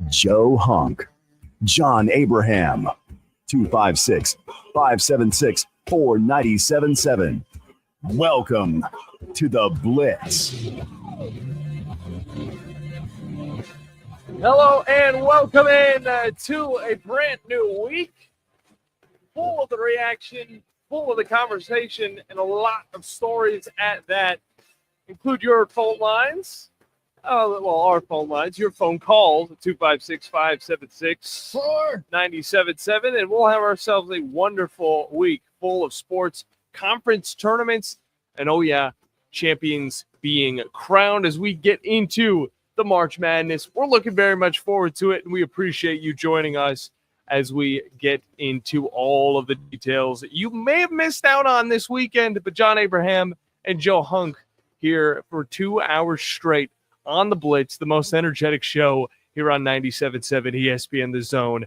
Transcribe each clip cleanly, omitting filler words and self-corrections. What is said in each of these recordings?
Joe Hunk, John Abraham, 256-576-4977. Welcome to the Blitz. Hello and welcome in to a brand new week, full of the reaction, full of the conversation, and a lot of stories at that. Include your phone lines. Our phone lines, your phone calls at 256-576-4977, and we'll have ourselves a wonderful week full of sports, conference tournaments, and champions being crowned as we get into the March Madness. We're looking very much forward to it, and we appreciate you joining us as we get into all of the details you may have missed out on this weekend. But John Abraham and Joe Hunk here for 2 hours straight on the Blitz, the most energetic show here on 97.7 ESPN The Zone.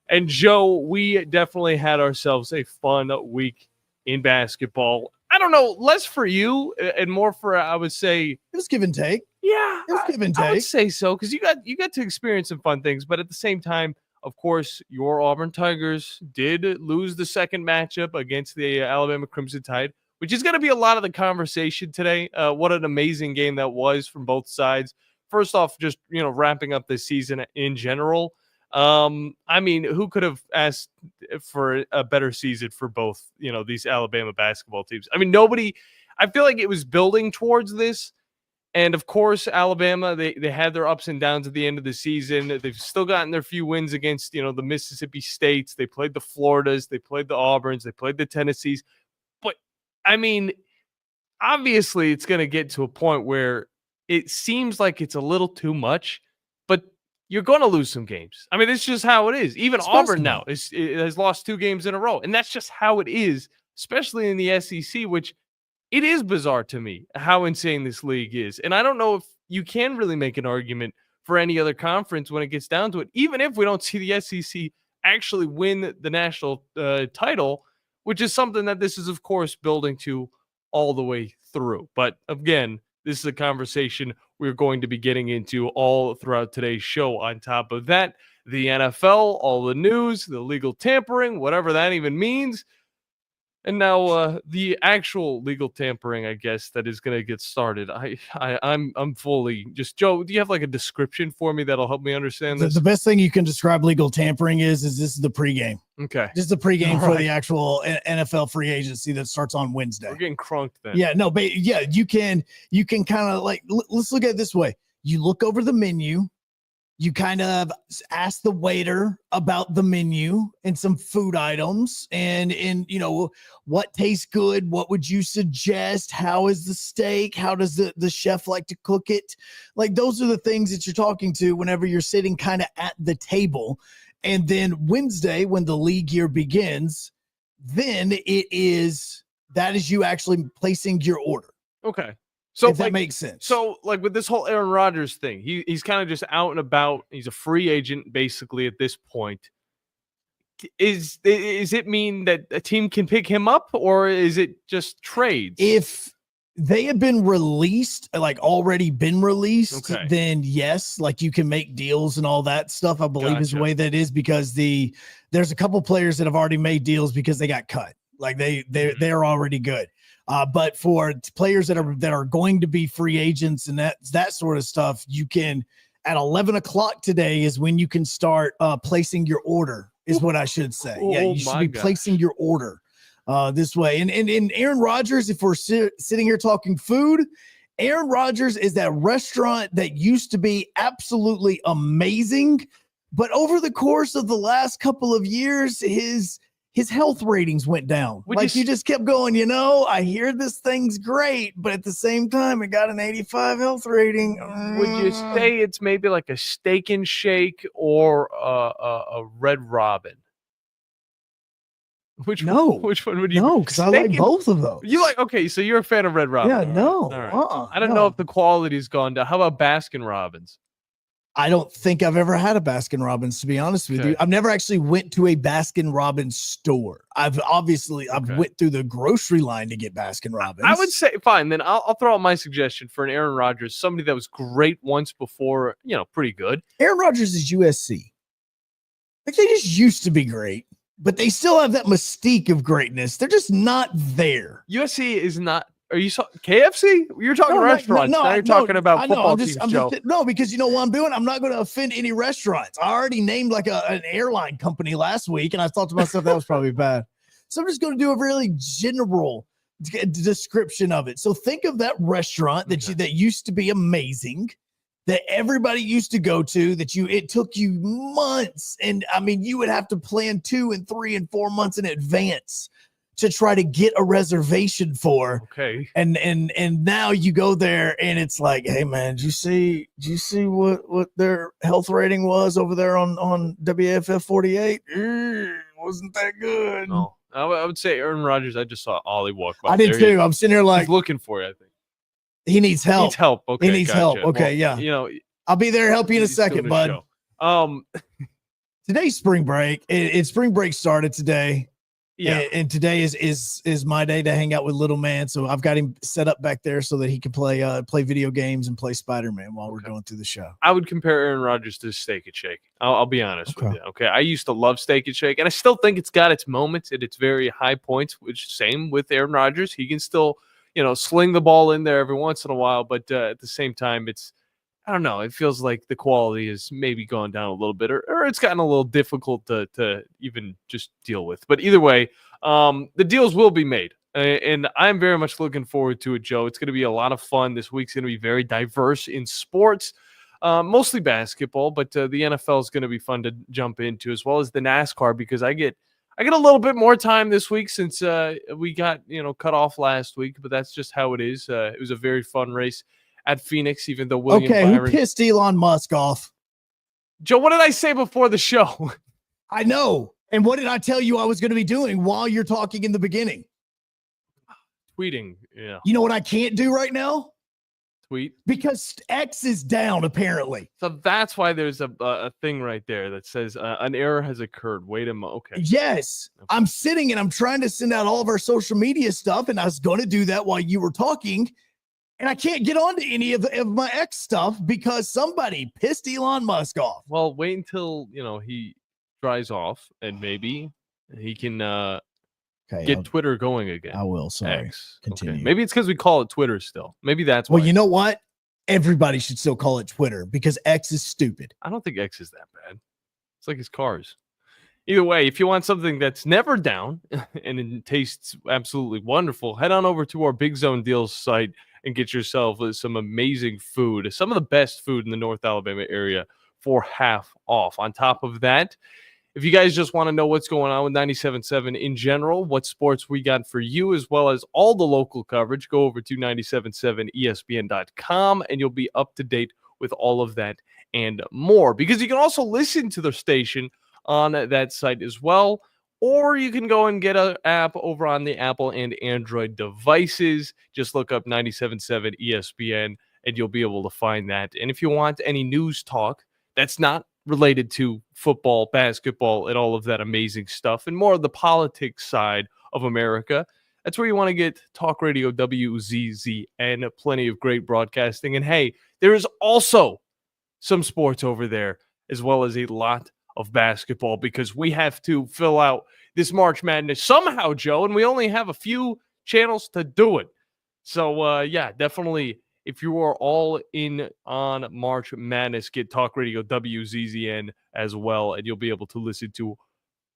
And Joe, we definitely had ourselves a fun week in basketball. I don't know, less for you and more for, I would say, it was give and take. Yeah, it was give and take. I would say so, because you got to experience some fun things, but at the same time, of course, your Auburn Tigers did lose the second matchup against the Alabama Crimson Tide, which is going to be a lot of the conversation today. What an amazing game that was from both sides. First off, just wrapping up this season in general. I mean, who could have asked for a better season for both, these Alabama basketball teams? I mean, nobody. I feel like it was building towards this. And, of course, Alabama, they had their ups and downs at the end of the season. They've still gotten their few wins against, the Mississippi States. They played the Floridas. They played the Auburns. They played the Tennessees. But, I mean, obviously it's going to get to a point where it seems like it's a little too much, but you're going to lose some games. I mean, it's just how it is. Even Auburn now has lost 2 games in a row, and that's just how it is, especially in the SEC, which – it is bizarre to me how insane this league is. And I don't know if you can really make an argument for any other conference when it gets down to it, even if we don't see the SEC actually win the national title, which is something that this is, of course, building to all the way through. But again, this is a conversation we're going to be getting into all throughout today's show. On top of that, the NFL, all the news, the legal tampering, whatever that even means. And now the actual legal tampering, I guess, that is going to get started. I'm fully just, Joe, do you have like a description for me that'll help me understand this? The best thing you can describe legal tampering is this is the pregame. Okay. This is the pregame for the actual NFL free agency that starts on Wednesday. We're getting crunked then. Yeah, no, but yeah, you can kind of like, let's look at it this way. You look over the menu. You kind of ask the waiter about the menu and some food items and what tastes good. What would you suggest? How is the steak? How does the chef like to cook it? Like those are the things that you're talking to whenever you're sitting kind of at the table. And then Wednesday, when the league year begins, then that is you actually placing your order. Okay. So if that makes sense. So like with this whole Aaron Rodgers thing, he's kind of just out and about. He's a free agent basically at this point. Is it mean that a team can pick him up, or is it just trades? If they have been released, like already been released, okay, then yes, like you can make deals and all that stuff, I believe is the way that is, because there's a couple players that have already made deals because they got cut. Like they're already good. But for players that are going to be free agents and that sort of stuff, you can at 11 o'clock today is when you can start placing your order, is what I should say. Yeah, you should be placing your order this way. And Aaron Rodgers, if we're sitting here talking food, Aaron Rodgers is that restaurant that used to be absolutely amazing, but over the course of the last couple of years, his health ratings went down. You just kept going, I hear this thing's great, but at the same time, it got an 85 health rating. Would you say it's maybe like a Steak and Shake or a Red Robin? Which one would you? No, because I like both of those. Okay, so you're a fan of Red Robin. Yeah, no. All right. I don't know if the quality's gone down. How about Baskin Robbins? I don't think I've ever had a Baskin Robbins, to be honest with you. I've never actually went to a Baskin Robbins store. I've went through the grocery line to get Baskin Robbins. I would say, fine, then I'll throw out my suggestion for an Aaron Rodgers, somebody that was great once before, pretty good. Aaron Rodgers is USC. Like, they just used to be great, but they still have that mystique of greatness. They're just not there. USC is not. Are you KFC? You're talking restaurants. Now you're talking about football teams, Joe. No, because you know what I'm doing? I'm not going to offend any restaurants. I already named like an airline company last week, and I thought to myself that was probably bad. So I'm just going to do a really general description of it. So think of that restaurant that used to be amazing, that everybody used to go to, it took you months. And I mean, you would have to plan 2 and 3 and 4 months in advance to try to get a reservation for. Okay. And now you go there and it's like, hey man, did you see what their health rating was over there on WFF 48? Wasn't that good? No. I would say Aaron Rodgers. I just saw Ollie walk by. I did too. I'm sitting here like, he's looking for you, I think. He needs help. Okay. He needs help. Okay, well, yeah. I'll be there to help you in a second, bud. Today's spring break. It's spring break started today. Yeah. And today is my day to hang out with little man. So I've got him set up back there so that he can play video games and play Spider-Man while we're going through the show. I would compare Aaron Rodgers to Steak and Shake. I'll be honest with you. Okay. I used to love Steak and Shake, and I still think it's got its moments at its very high points, which same with Aaron Rodgers. He can still, sling the ball in there every once in a while, but at the same time, I don't know. It feels like the quality has maybe gone down a little bit, or it's gotten a little difficult to even just deal with. But either way, the deals will be made, and I'm very much looking forward to it, Joe. It's going to be a lot of fun. This week's going to be very diverse in sports, mostly basketball, but the NFL is going to be fun to jump into, as well as the NASCAR, because I get a little bit more time this week since we got cut off last week, but that's just how it is. It was a very fun race at Phoenix, even though William Byron... who pissed Elon Musk off? Joe, what did I say before the show? I know. And what did I tell you I was going to be doing while you're talking in the beginning? Tweeting, yeah. You know what I can't do right now? Tweet? Because X is down, apparently. So that's why there's a thing right there that says an error has occurred. Wait a moment. Okay. Yes. Okay. I'm sitting and I'm trying to send out all of our social media stuff, and I was going to do that while you were talking. And I can't get on to any of my X stuff because somebody pissed Elon Musk off. Well, wait until, he dries off and maybe he can get Twitter going again. I will. Sorry. X. Continue. Okay. Maybe it's because we call it Twitter still. Maybe that's why. Well, you know what? Everybody should still call it Twitter because X is stupid. I don't think X is that bad. It's like his cars. Either way, if you want something that's never down and it tastes absolutely wonderful, head on over to our Big Zone Deals site and get yourself some amazing food, some of the best food in the North Alabama area for half off. On top of that, if you guys just want to know what's going on with 97.7 in general, what sports we got for you, as well as all the local coverage, go over to 977ESPN.com and you'll be up to date with all of that and more. Because you can also listen to the station on that site as well. Or you can go and get an app over on the Apple and Android devices. Just look up 97.7 ESPN and you'll be able to find that. And if you want any news talk that's not related to football, basketball, and all of that amazing stuff, and more of the politics side of America, that's where you want to get Talk Radio WZZN. Plenty of great broadcasting. And hey, there is also some sports over there, as well as a lot of basketball, because we have to fill out this March Madness somehow, Joe, and we only have a few channels to do it. So, yeah, definitely, if you are all in on March Madness, get Talk Radio WZZN as well, and you'll be able to listen to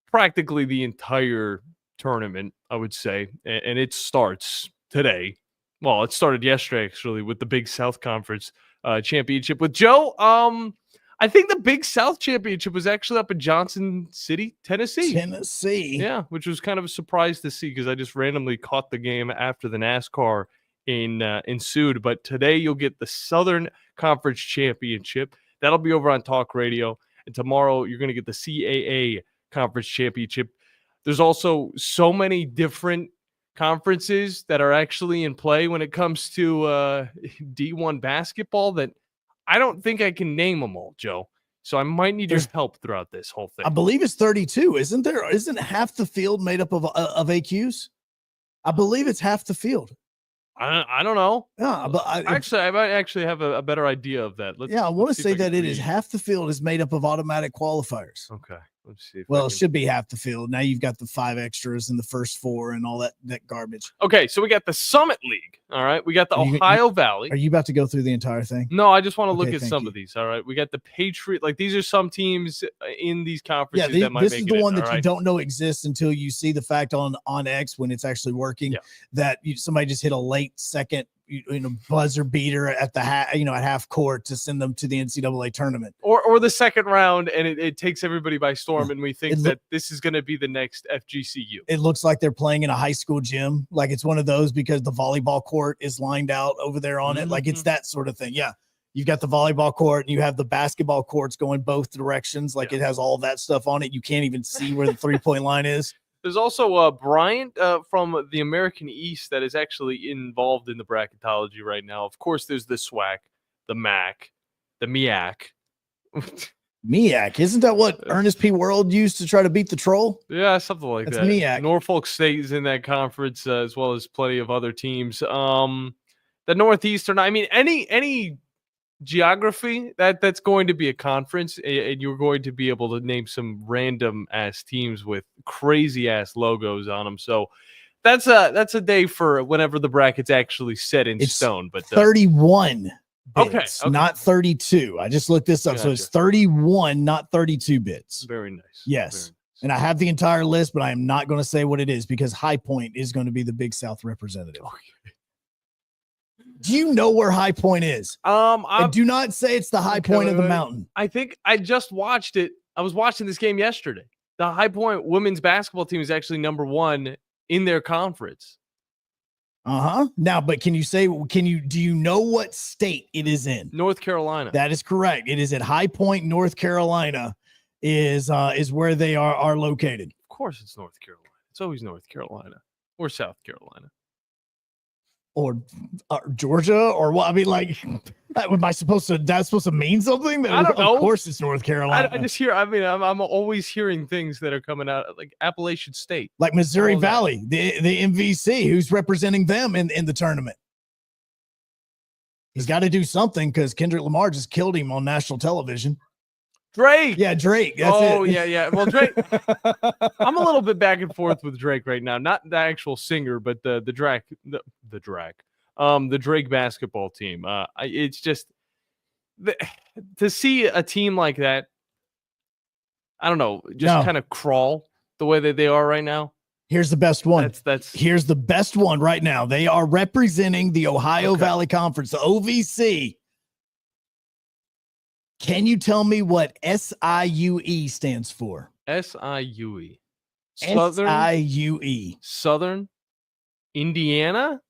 practically the entire tournament, I would say, and it starts today. Well, it started yesterday, actually, with the Big South Conference Championship with Joe. I think the Big South Championship was actually up in Johnson City, Tennessee. Yeah, which was kind of a surprise to see because I just randomly caught the game after the NASCAR ensued. But today you'll get the Southern Conference Championship. That'll be over on Talk Radio. And tomorrow you're going to get the CAA Conference Championship. There's also so many different conferences that are actually in play when it comes to D1 basketball that I don't think I can name them all, Joe. So I might need your help throughout this whole thing. I believe it's 32, isn't there? Isn't half the field made up of AQs? I believe it's half the field. I don't know. Yeah, but I might actually have a better idea of that. I want to say that it is half the field is made up of automatic qualifiers. Okay. Let's see. Well, it should be half the field. Now you've got the 5 extras and the first 4 and all that garbage. Okay, so we got the Summit League. All right, we got the Ohio Valley. Are you about to go through the entire thing? No, I just want to look at some of these. All right, we got the Patriot. Like these are some teams in these conferences that might make it. This is the one that you don't know exists until you see the fact on X when it's actually working that somebody just hit a late second buzzer beater at the at half court to send them to the NCAA tournament or the second round, and it takes everybody by storm, and we think that this is going to be the next FGCU. It looks like they're playing in a high school gym, like it's one of those because the volleyball court is lined out over there on it, like it's that sort of thing. Yeah, you've got the volleyball court and you have the basketball courts going both directions, like it has all that stuff on it. You can't even see where the 3-point line is. There's also Bryant from the American East that is actually involved in the bracketology right now. Of course, there's the SWAC, the MAC, the MEAC. MEAC, isn't that what Ernest P. World used to try to beat the troll? Yeah, something like that. MEAC. Norfolk State is in that conference as well as plenty of other teams. The Northeastern, I mean, any geography that's going to be a conference, and you're going to be able to name some random ass teams with crazy ass logos on them. So that's a day for whenever the bracket's actually set in stone. But 31 bits, okay, not 32. I just looked this up. Gotcha. So it's 31, not 32 bits. Very nice. Yes. Very nice. And I have the entire list, but I am not going to say what it is because High Point is going to be the Big South representative. Okay. Do you know where High Point is? I do not say it's the high point of the mountain. I think I just watched it. I was watching this game yesterday. The High Point women's basketball team is actually number 1 in their conference. Now, but do you know what state it is in? North Carolina. That is correct. It is at High Point, North Carolina is where they are located. Of course it's North Carolina. It's always North Carolina or South Carolina. Or Georgia, or what? I mean, like, that's supposed to mean something? I don't know. Of course, it's North Carolina. I just hear. I mean, I'm always hearing things that are coming out like Appalachian State, like Missouri Valley, the MVC, who's representing them in the tournament. He's got to do something because Kendrick Lamar just killed him on national television. Drake. Yeah, Drake. That's it. Yeah. Well, Drake. I'm a little bit back and forth with Drake right now. Not the actual singer, but the Drake basketball team. It's just to see a team like that. I don't know, just kind of crawl the way that they are right now. Here's the best one. Here's the best one right now. They are representing the Ohio Valley Conference, the OVC. Can you tell me what SIUE stands for? SIUE. SIUE. Southern Indiana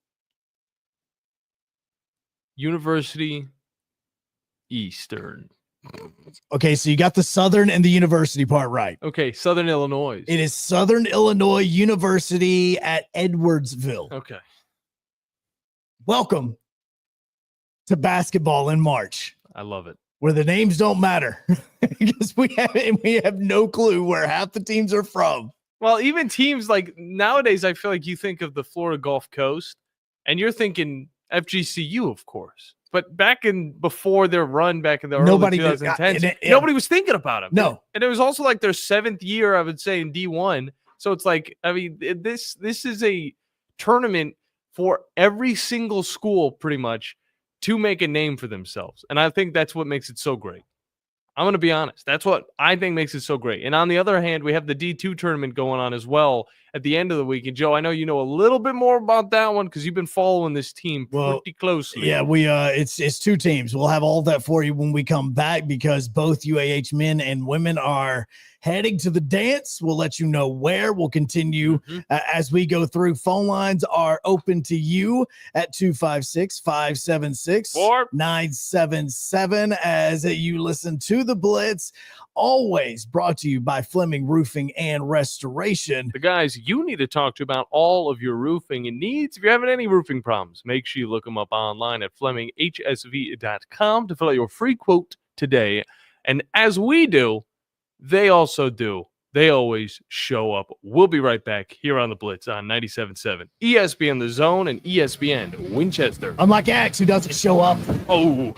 University Eastern. Okay, so you got the Southern and the university part right. Okay, Southern Illinois. It is Southern Illinois University at Edwardsville. Okay. Welcome to basketball in March. I love it. Where the names don't matter because we have no clue where half the teams are from. Well, even teams like nowadays, I feel like you think of the Florida Gulf Coast and you're thinking FGCU, of course. But before their run back in the early 2010s, nobody was thinking about them. No. And it was also like their 7th year, I would say, in D1. So it's like, I mean, this is a tournament for every single school pretty much to make a name for themselves. And I think that's what makes it so great. I'm going to be honest. That's what I think makes it so great. And on the other hand, we have the D2 tournament going on as well at the end of the week. And Joe, I know you know a little bit more about that one because you've been following this team pretty closely. Yeah, it's 2 teams. We'll have all that for you when we come back because both UAH men and women are heading to the dance. We'll let you know where. We'll continue as we go through. Phone lines are open to you at 256-576-977 as you listen to the Blitz. Always brought to you by Fleming Roofing and Restoration. The guys guys you need to talk to about all of your roofing needs. If you're having any roofing problems, make sure you look them up online at FlemingHSV.com to fill out your free quote today. And as we do, they also do. They always show up. We'll be right back here on the Blitz on 97.7 ESPN The Zone and ESPN Winchester. Unlike Axe, who doesn't show up. Oh,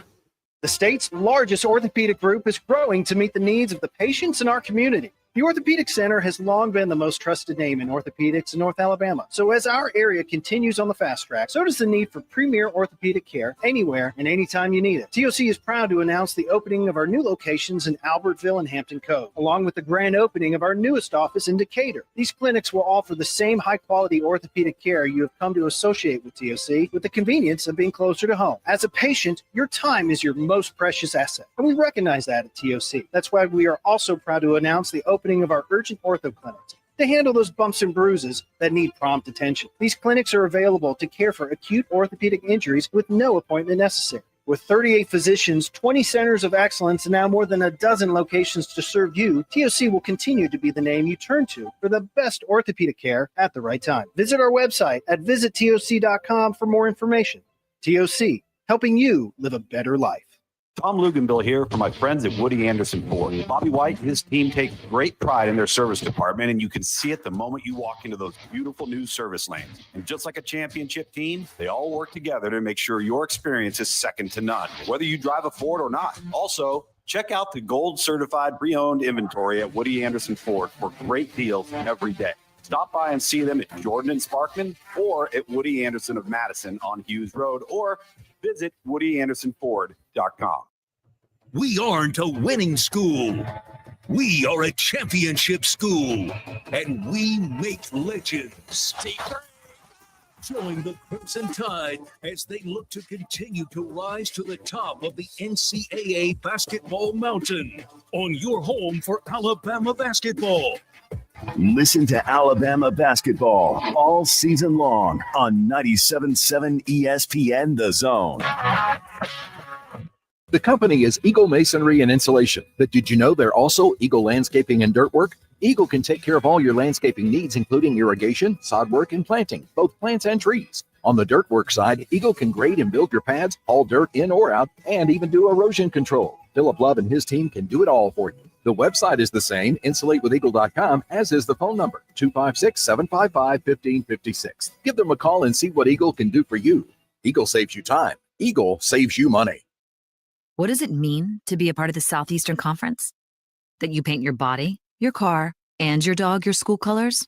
the state's largest orthopedic group is growing to meet the needs of the patients in our community. The Orthopedic Center has long been the most trusted name in orthopedics in North Alabama. So as our area continues on the fast track, so does the need for premier orthopedic care anywhere and anytime you need it. TOC is proud to announce the opening of our new locations in Albertville and Hampton Cove, along with the grand opening of our newest office in Decatur. These clinics will offer the same high-quality orthopedic care you have come to associate with TOC, with the convenience of being closer to home. As a patient, your time is your most precious asset, and we recognize that at TOC. That's why we are also proud to announce the opening of our urgent ortho clinics to handle those bumps and bruises that need prompt attention. These clinics are available to care for acute orthopedic injuries with no appointment necessary. With 38 physicians, 20 centers of excellence, and now more than a dozen locations to serve you, TOC will continue to be the name you turn to for the best orthopedic care at the right time. Visit our website at visittoc.com for more information. TOC, helping you live a better life. Tom Luganville here for my friends at Woody Anderson Ford. Bobby White and his team take great pride in their service department, and you can see it the moment you walk into those beautiful new service lanes. And just like a championship team, they all work together to make sure your experience is second to none, whether you drive a Ford or not. Also, check out the gold certified pre-owned inventory at Woody Anderson Ford for great deals every day. Stop by and see them at Jordan and Sparkman or at Woody Anderson of Madison on Hughes Road, or visit WoodyAndersonFord.com. We aren't a winning school. We are a championship school, and we make legends. Join the Crimson Tide as they look to continue to rise to the top of the NCAA basketball mountain on your home for Alabama basketball. Listen to Alabama basketball all season long on 97.7 ESPN The Zone. The company is Eagle Masonry and Insulation, but did you know they're also Eagle Landscaping and Dirt Work? Eagle can take care of all your landscaping needs, including irrigation, sod work, and planting, both plants and trees. On the dirt work side, Eagle can grade and build your pads, haul dirt in or out, and even do erosion control. Philip Love and his team can do it all for you. The website is the same, insulatewitheagle.com, as is the phone number, 256-755-1556. Give them a call and see what Eagle can do for you. Eagle saves you time. Eagle saves you money. What does it mean to be a part of the Southeastern Conference? That you paint your body, your car, and your dog your school colors?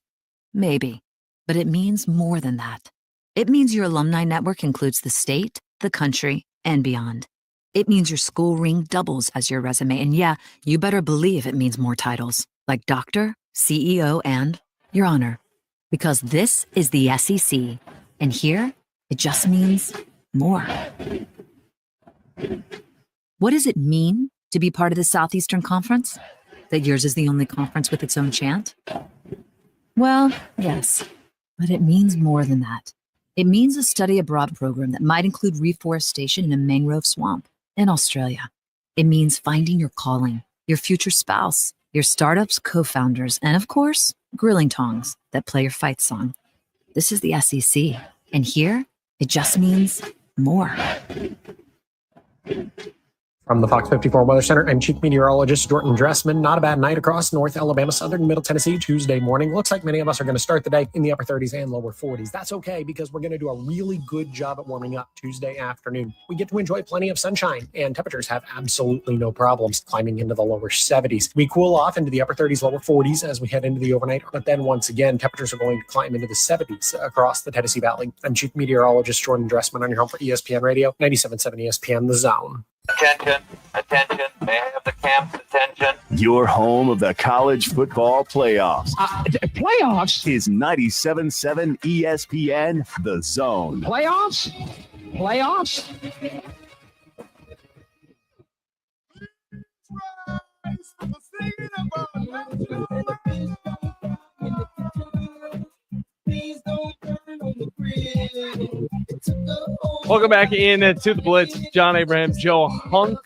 Maybe, but it means more than that. It means your alumni network includes the state, the country, and beyond. It means your school ring doubles as your resume, and yeah, you better believe it means more titles, like doctor, CEO, and your honor. Because this is the SEC, and here, it just means more. What does it mean to be part of the Southeastern Conference? That yours is the only conference with its own chant? Well, yes, but it means more than that. It means a study abroad program that might include reforestation in a mangrove swamp in Australia. It means finding your calling, your future spouse, your startup's co-founders, and of course, grilling tongs that play your fight song. This is the SEC, and here, it just means more. From the Fox 54 Weather Center, I'm Chief Meteorologist Jordan Dressman. Not a bad night across North Alabama, Southern Middle Tennessee, Tuesday morning. Looks like many of us are going to start the day in the upper 30s and lower 40s. That's okay, because we're going to do a really good job at warming up Tuesday afternoon. We get to enjoy plenty of sunshine, and temperatures have absolutely no problems climbing into the lower 70s. We cool off into the upper 30s, lower 40s as we head into the overnight, but then once again, temperatures are going to climb into the 70s across the Tennessee Valley. I'm Chief Meteorologist Jordan Dressman on your home for ESPN Radio, 97.7 ESPN The Zone. Attention, may I have the camp's attention? Your home of the college football playoffs. Playoffs? Is 97.7 ESPN The Zone. Playoffs? Welcome back in to the Blitz. John Abraham, Joe Hunk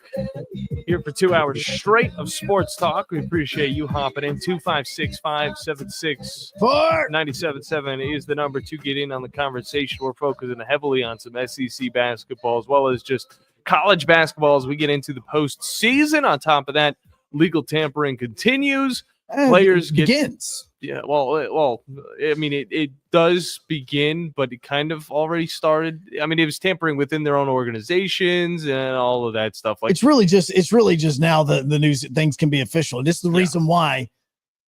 here for 2 hours straight of sports talk. We appreciate you hopping in. 256-576-9777 is the number to get in on the conversation. We're focusing heavily on some SEC basketball as well as just college basketball as we get into the postseason. On top of that, legal tampering continues. Players begins. Yeah, well, I mean, it does begin, but it kind of already started. I mean, it was tampering within their own organizations and all of that stuff. Like, it's really just now the news things can be official. And this is the reason why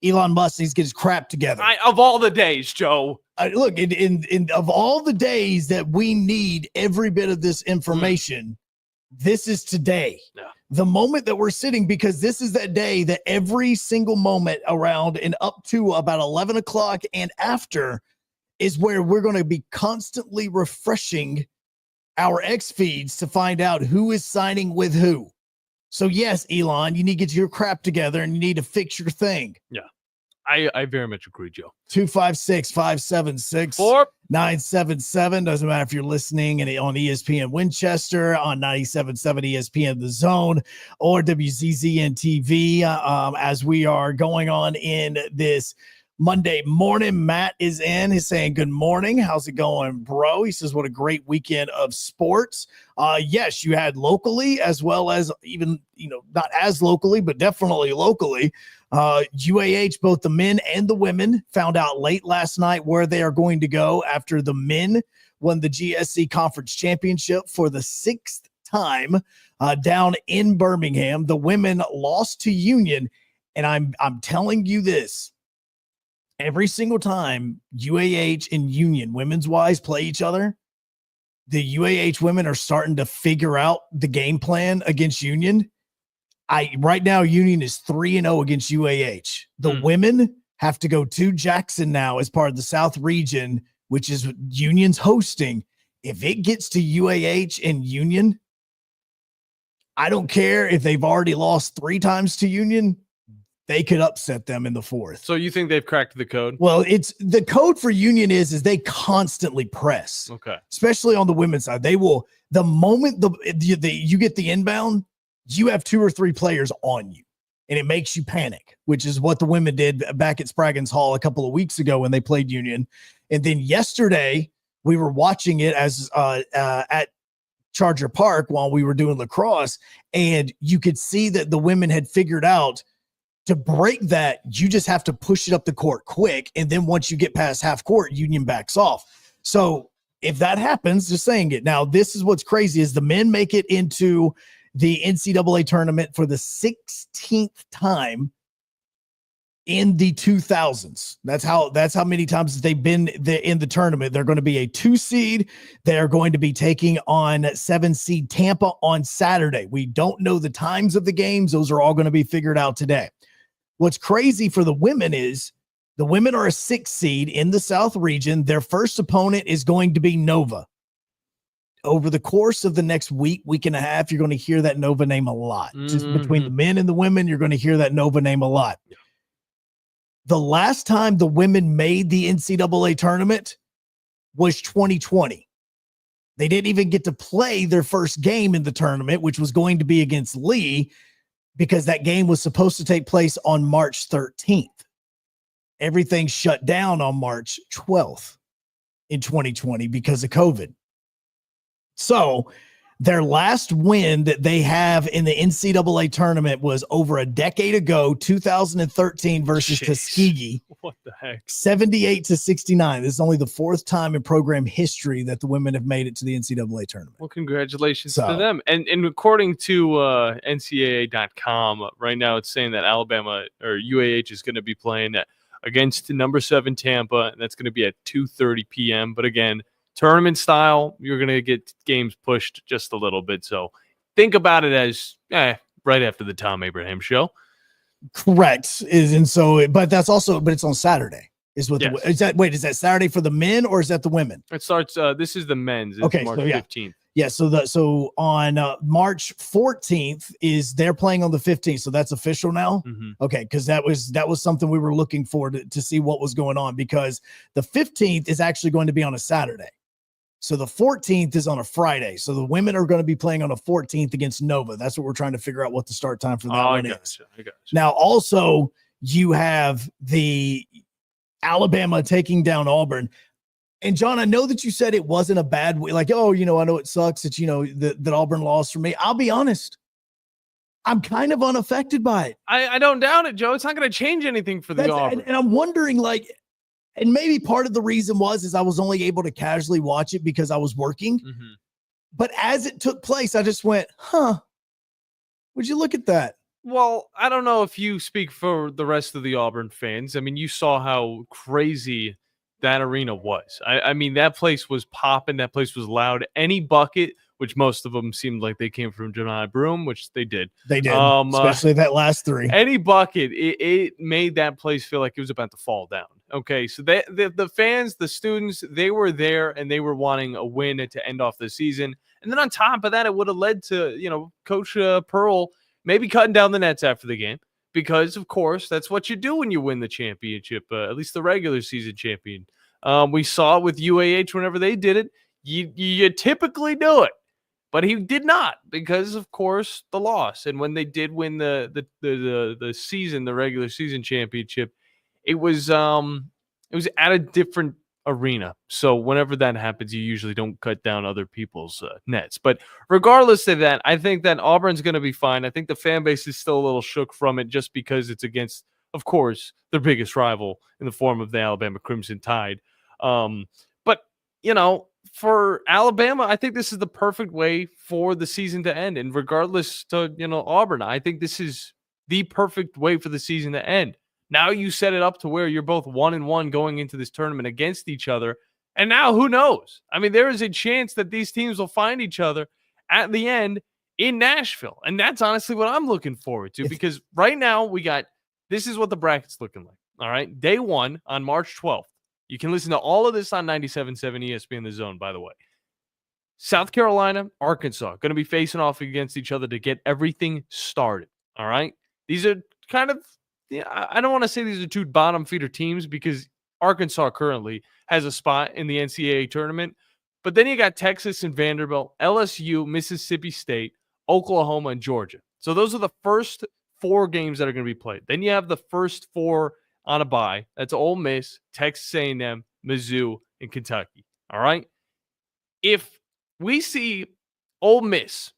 Elon Musk needs to get his crap together. Of all the days, Joe. Look, in of all the days that we need every bit of this information, this is today. Yeah. The moment that we're sitting, because this is that day that every single moment around and up to about 11 o'clock and after is where we're going to be constantly refreshing our X feeds to find out who is signing with who. So yes, Elon, you need to get your crap together and you need to fix your thing. Yeah. I very much agree, Joe. 256-576-977. Doesn't matter if you're listening and on ESPN Winchester, on 97.7 ESPN The Zone, or WZZN TV. As we are going on in this Monday morning, Matt is in. He's saying, good morning. How's it going, bro? He says, what a great weekend of sports. Yes, you had locally as well as even, not as locally, but definitely locally. UAH, both the men and the women, found out late last night where they are going to go after the men won the GSC Conference Championship for the 6th time down in Birmingham. The women lost to Union, and I'm telling you this. Every single time UAH and Union, women's wise, play each other, the UAH women are starting to figure out the game plan against Union. Right now, Union is 3-0 against UAH. The women have to go to Jackson now as part of the South region, which is Union's hosting. If it gets to UAH and Union, I don't care if they've already lost 3 times to Union. They could upset them in the 4th. So you think they've cracked the code? Well, it's the code for Union is they constantly press. Okay. Especially on the women's side. They will, the moment you get the inbound, you have 2 or 3 players on you, and it makes you panic, which is what the women did back at Spraggins Hall a couple of weeks ago when they played Union. And then yesterday we were watching it as at Charger Park while we were doing lacrosse, and you could see that the women had figured out to break that, you just have to push it up the court quick. And then once you get past half court, Union backs off. So if that happens, just saying it. Now, this is what's crazy is the men make it into the NCAA tournament for the 16th time in the 2000s. That's how many times they've been in the tournament. They're going to be a 2 seed. They're going to be taking on 7 seed Tampa on Saturday. We don't know the times of the games. Those are all going to be figured out today. What's crazy for the women is the women are a 6 seed in the South region. Their first opponent is going to be Nova. Over the course of the next week and a half, you're going to hear that Nova name a lot. Just between the men and the women, you're going to hear that Nova name a lot. Yeah. The last time the women made the NCAA tournament was 2020. They didn't even get to play their first game in the tournament, which was going to be against Lee, because that game was supposed to take place on March 13th. Everything shut down on March 12th in 2020 because of COVID. So their last win that they have in the NCAA tournament was over a decade ago, 2013 versus Tuskegee. What the heck? 78-69. This is only the 4th time in program history that the women have made it to the NCAA tournament. Well, congratulations to them. And according to NCAA.com, right now it's saying that Alabama or UAH is going to be playing against number 7 Tampa, and that's going to be at 2:30 p.m. But again, tournament style, you're going to get games pushed just a little bit. So think about it as right after the Tom Abraham show. Correct. But it's on Saturday. Is that Saturday for the men or is that the women? It starts, this is the men's. It's March 15th. Yeah. So on March 14th they're playing on the 15th. So that's official now. Mm-hmm. Okay. Cause that was something we were looking for to see what was going on, because the 15th is actually going to be on a Saturday. So the 14th is on a Friday. So the women are going to be playing on the 14th against Nova. That's what we're trying to figure out what the start time for that one is. I got you. Now, also, you have the Alabama taking down Auburn. And John, I know that you said it wasn't a bad way. Like, oh, I know it sucks that, that Auburn lost for me. I'll be honest. I'm kind of unaffected by it. I don't doubt it, Joe. It's not going to change anything for the Auburn. And I'm wondering, and maybe part of the reason is I was only able to casually watch it because I was working. Mm-hmm. But as it took place, I just went, would you look at that? Well, I don't know if you speak for the rest of the Auburn fans. I mean, you saw how crazy that arena was. I mean, that place was popping. That place was loud. Any bucket, which most of them seemed like they came from Janai Broom, which they did. They did, especially that last three. Any bucket, it made that place feel like it was about to fall down. Okay, so the fans, the students, they were there and they were wanting a win to end off the season. And then on top of that, it would have led to, Coach Pearl maybe cutting down the nets after the game because, of course, that's what you do when you win the championship, at least the regular season champion. We saw it with UAH whenever they did it. You typically do it. But he did not because, of course, the loss. And when they did win the season, the regular season championship, it was at a different arena. So whenever that happens, you usually don't cut down other people's nets. But regardless of that, I think that Auburn's going to be fine. I think the fan base is still a little shook from it just because it's against, of course, their biggest rival in the form of the Alabama Crimson Tide. But, for Alabama, I think this is the perfect way for the season to end. And regardless to, Auburn, I think this is the perfect way for the season to end. Now you set it up to where you're both 1-1 going into this tournament against each other. And now who knows? I mean, there is a chance that these teams will find each other at the end in Nashville. And that's honestly what I'm looking forward to because right now this is what the bracket's looking like. All right. Day 1 on March 12th. You can listen to all of this on 97.7 ESPN The Zone, by the way. South Carolina, Arkansas, going to be facing off against each other to get everything started. All right. These are kind of, I don't want to say these are two bottom feeder teams because Arkansas currently has a spot in the NCAA tournament. But then you got Texas and Vanderbilt, LSU, Mississippi State, Oklahoma, and Georgia. So those are the first 4 games that are going to be played. Then you have the first 4 on a bye. That's Ole Miss, Texas A&M, Mizzou, and Kentucky. All right. If we see Ole Miss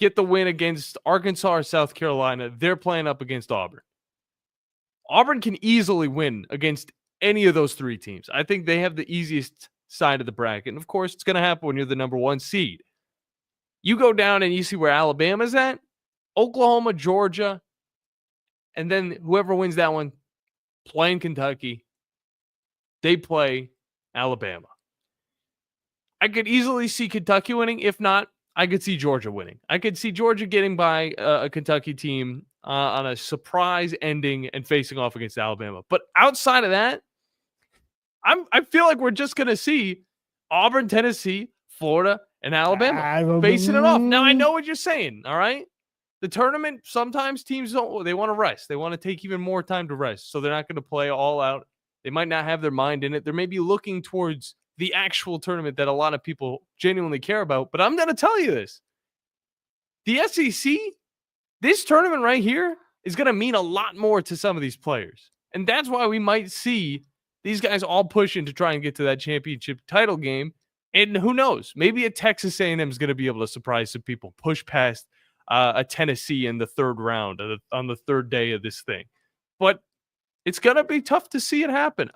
get the win against Arkansas or South Carolina, they're playing up against Auburn. Auburn can easily win against any of those 3 teams. I think they have the easiest side of the bracket. And of course, it's going to happen when you're the number 1 seed. You go down and you see where Alabama's at, Oklahoma, Georgia, and then whoever wins that one, playing Kentucky, they play Alabama. I could easily see Kentucky winning. If not, I could see Georgia winning. I could see Georgia getting by a Kentucky team on a surprise ending and facing off against Alabama. But outside of that, I feel like we're just going to see Auburn, Tennessee, Florida, and Alabama facing it off. Now, I know what you're saying, all right? The tournament, sometimes teams they want to rest. They want to take even more time to rest. So they're not going to play all out. They might not have their mind in it. They may be looking towards the actual tournament that a lot of people genuinely care about. But I'm going to tell you this. The SEC, this tournament right here is going to mean a lot more to some of these players. And that's why we might see these guys all pushing to try and get to that championship title game. And who knows? Maybe a Texas A&M is going to be able to surprise some people, push past a Tennessee in the 3rd round on the 3rd day of this thing. But it's going to be tough to see it happen.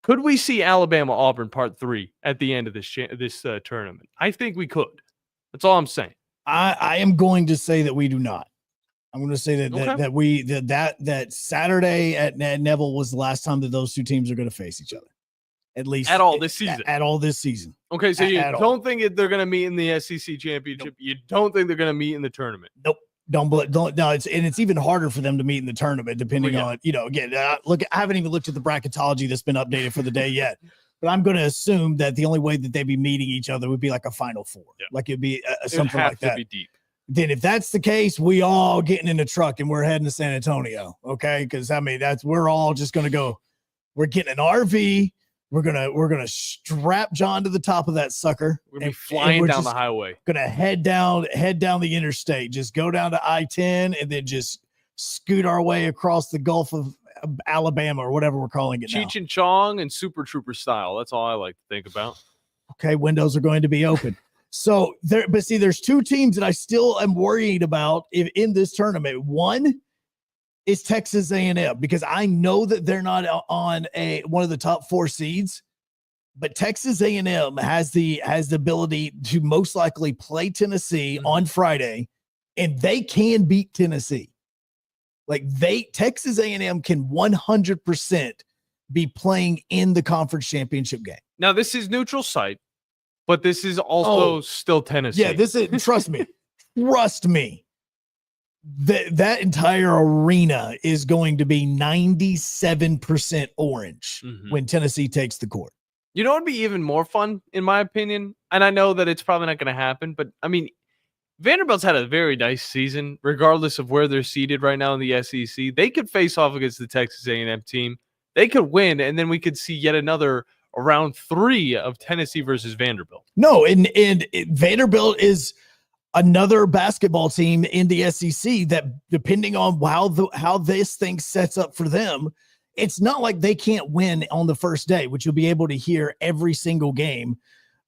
Could we see Alabama Auburn part 3 at the end of this tournament? I think we could. That's all I'm saying. I am going to say that we do not. I'm going to say that Saturday at Neville was the last time that those 2 teams are going to face each other. At least at all this season. At all this season. Okay, so you don't think they're going to meet in the SEC championship? Nope. You don't think they're going to meet in the tournament? Nope. Don't. No, it's even harder for them to meet in the tournament, depending on again. Look, I haven't even looked at the bracketology that's been updated for the day yet, but I'm going to assume that the only way that they'd be meeting each other would be like a Final Four, like it'd be something like that. Be deep. Then if that's the case, we all getting in the truck and we're heading to San Antonio, okay? Because we're all just going to go. We're getting an RV. We're gonna strap John to the top of that sucker. We're gonna be flying down the highway. Gonna head down the interstate. Just go down to I-10 and then just scoot our way across the Gulf of Alabama or whatever we're calling it now. Cheech and Chong and Super Trooper style. That's all I like to think about. Okay, windows are going to be open. So there's two teams that I still am worried about in this tournament. One is Texas A&M, because I know that they're not on one of the top 4 seeds, but Texas A&M has the ability to most likely play Tennessee on Friday, and they can beat Tennessee. Like Texas A&M can 100% be playing in the conference championship game. Now this is neutral site, but this is also still Tennessee. Yeah, this is trust me. That entire arena is going to be 97% orange when Tennessee takes the court. You know what would be even more fun, in my opinion? And I know that it's probably not going to happen, but I mean, Vanderbilt's had a very nice season, regardless of where they're seated right now in the SEC. They could face off against the Texas A&M team. They could win, and then we could see yet another round 3 of Tennessee versus Vanderbilt. No, and Vanderbilt is another basketball team in the SEC that, depending on how this thing sets up for them, it's not like they can't win on the first day, which you'll be able to hear every single game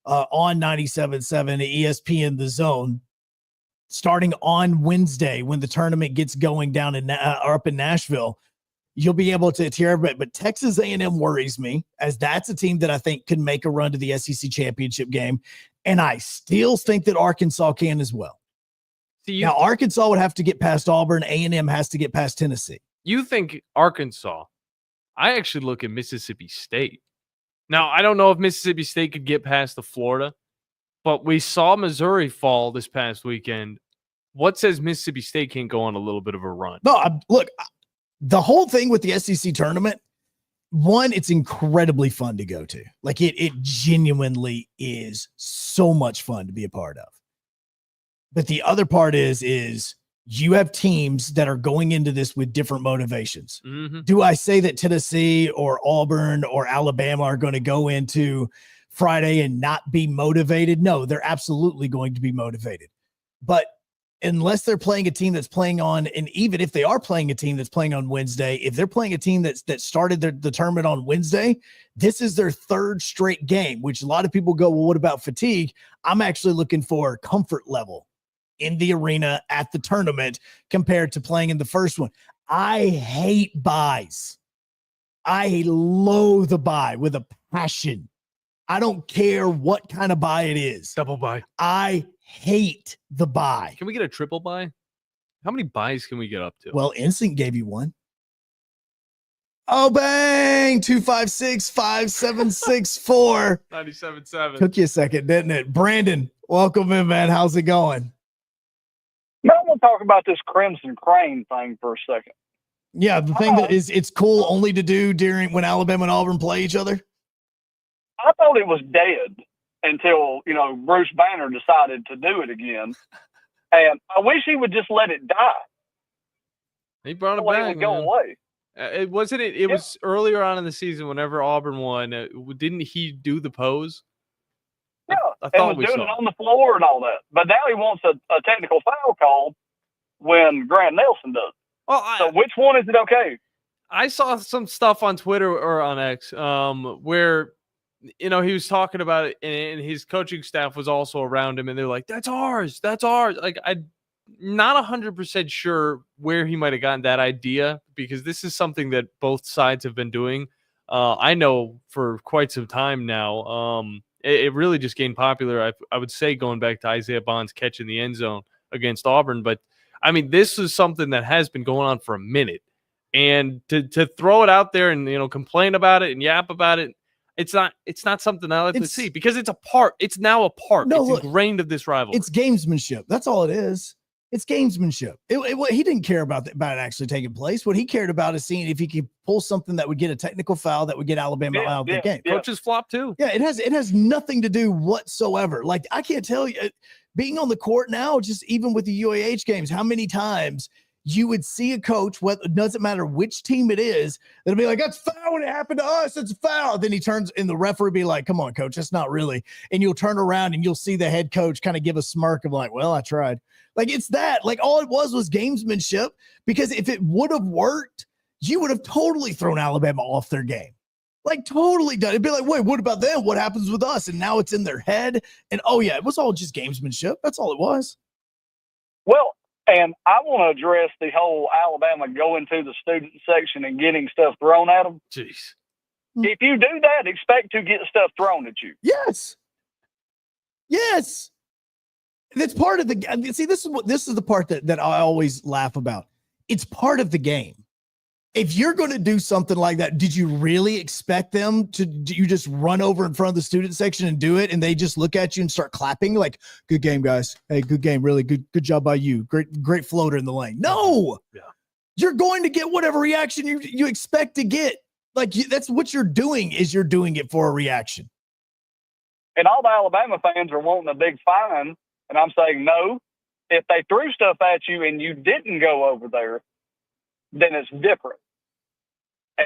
on 97.7 ESPN The Zone, starting on Wednesday when the tournament gets going down up in Nashville. You'll be able to hear everybody. But Texas A&M worries me, as that's a team that I think can make a run to the SEC championship game. And I still think that Arkansas can as well. Now, Arkansas would have to get past Auburn. A&M has to get past Tennessee. You think Arkansas? I actually look at Mississippi State. Now, I don't know if Mississippi State could get past the Florida, but we saw Missouri fall this past weekend. What says Mississippi State can't go on a little bit of a run? No, look, the whole thing with the SEC tournament, one, it's incredibly fun to go to. Like it genuinely is so much fun to be a part of. But the other part is you have teams that are going into this with different motivations. Do I say that Tennessee or Auburn or Alabama are going to go into Friday and not be motivated? No, they're absolutely going to be motivated. But unless they're playing a team that's playing on, and even if they are playing a team that's playing on Wednesday, if they're playing a team that started the tournament on Wednesday, this is their 3rd straight game, which a lot of people go, well, what about fatigue? I'm actually looking for comfort level in the arena at the tournament compared to playing in the first one. I hate buys. I loathe the buy with a passion. I don't care what kind of buy it is. Double buy. I hate the buy. Can we get a triple buy? How many buys can we get up to? Well, Instinct gave you one. Oh, bang! 256-5764. 97.7. Took you a second, didn't it? Brandon, welcome in, man. How's it going? Now I'm going to talk about this Crimson Crane thing for a second. Yeah, the thing that is, it's cool only to do when Alabama and Auburn play each other. I thought it was dead until, Bruce Banner decided to do it again. And I wish he would just let it die. He brought it back. It would go away. It was earlier on in the season whenever Auburn won. Didn't he do the pose? Yeah, I thought was doing it on the floor and all that. But now he wants a technical foul call when Grant Nelson does. Well, so which one is it okay? I saw some stuff on Twitter or on X where he was talking about it, and his coaching staff was also around him, and they're like, "That's ours, that's ours." Like, I'm not 100% sure where he might have gotten that idea, because this is something that both sides have been doing. I know for quite some time now. It really just gained popular, I would say, going back to Isaiah Bond's catch in the end zone against Auburn. But, I mean, this is something that has been going on for a minute. And to throw it out there and, complain about it and yap about it, it's not something I like to see, because it's now a part. No, it's ingrained of this rivalry. It's gamesmanship. That's all it is. It's gamesmanship. He didn't care about it actually taking place. What he cared about is seeing if he could pull something that would get a technical foul that would get Alabama out of the game. Coaches flop too. Yeah, it has nothing to do whatsoever. Like, I can't tell you, being on the court now, just even with the UAH games, how many times you would see a coach, it doesn't matter which team it is, that'll be like, that's foul when it happened to us. It's a foul. Then he turns and the referee be like, come on, coach, that's not really. And you'll turn around and you'll see the head coach kind of give a smirk of like, well, I tried. Like it's that. Like all it was gamesmanship, because if it would have worked, you would have totally thrown Alabama off their game. Like totally done. It'd be like, wait, what about them? What happens with us? And now it's in their head. And oh yeah, it was all just gamesmanship. That's all it was. Well, and I want to address the whole Alabama going to the student section and getting stuff thrown at them. Jeez. If you do that, expect to get stuff thrown at you. Yes. Yes. That's part of the see. This is the part that I always laugh about. It's part of the game. If you're going to do something like that, did you really expect them to? Do you just run over in front of the student section and do it, and they just look at you and start clapping like, "Good game, guys! Hey, good game! Really good job by you! Great floater in the lane." No, yeah. You're going to get whatever reaction you expect to get. Like that's what you're doing. Is you're doing it for a reaction. And all the Alabama fans are wanting a big fine, and I'm saying no. If they threw stuff at you and you didn't go over there, then it's different.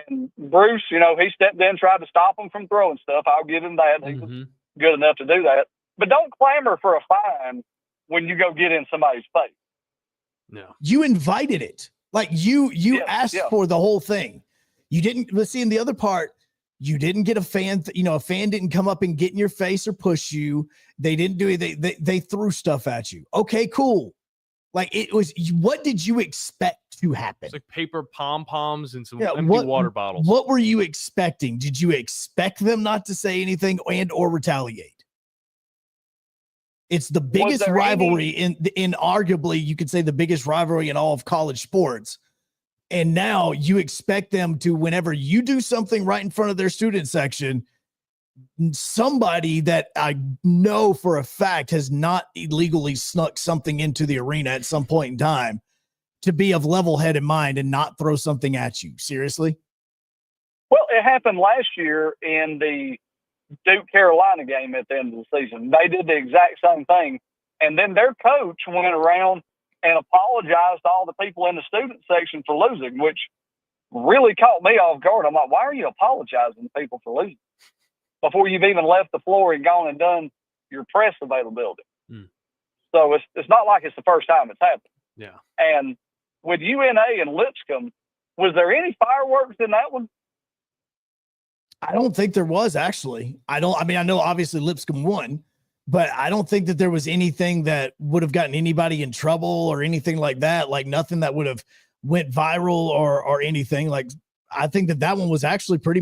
And Bruce, he stepped in, tried to stop him from throwing stuff. I'll give him that. He was good enough to do that. But don't clamor for a fine when you go get in somebody's face. No. You invited it. Like you asked for the whole thing. You didn't, let's see in the other part, you didn't get a fan, a fan didn't come up and get in your face or push you. They didn't do it. They threw stuff at you. Okay, cool. Like it was, what did you expect to happen? It's like paper pom-poms and some empty water bottles. What were you expecting? Did you expect them not to say anything and or retaliate? It's the biggest rivalry in arguably, you could say the biggest rivalry in all of college sports. And now you expect them to, whenever you do something right in front of their student section, somebody that I know for a fact has not illegally snuck something into the arena at some point in time, to be of level-headed mind and not throw something at you. Seriously? Well, it happened last year in the Duke-Carolina game at the end of the season. They did the exact same thing. And then their coach went around and apologized to all the people in the student section for losing, which really caught me off guard. I'm like, why are you apologizing to people for losing before you've even left the floor and gone and done your press availability? So it's not like it's the first time it's happened. Yeah. And with UNA and Lipscomb, was there any fireworks in that one? I don't think there was, actually. I know obviously Lipscomb won, but I don't think that there was anything that would have gotten anybody in trouble or anything like that. Like nothing that would have went viral or anything. Like I think that one was actually pretty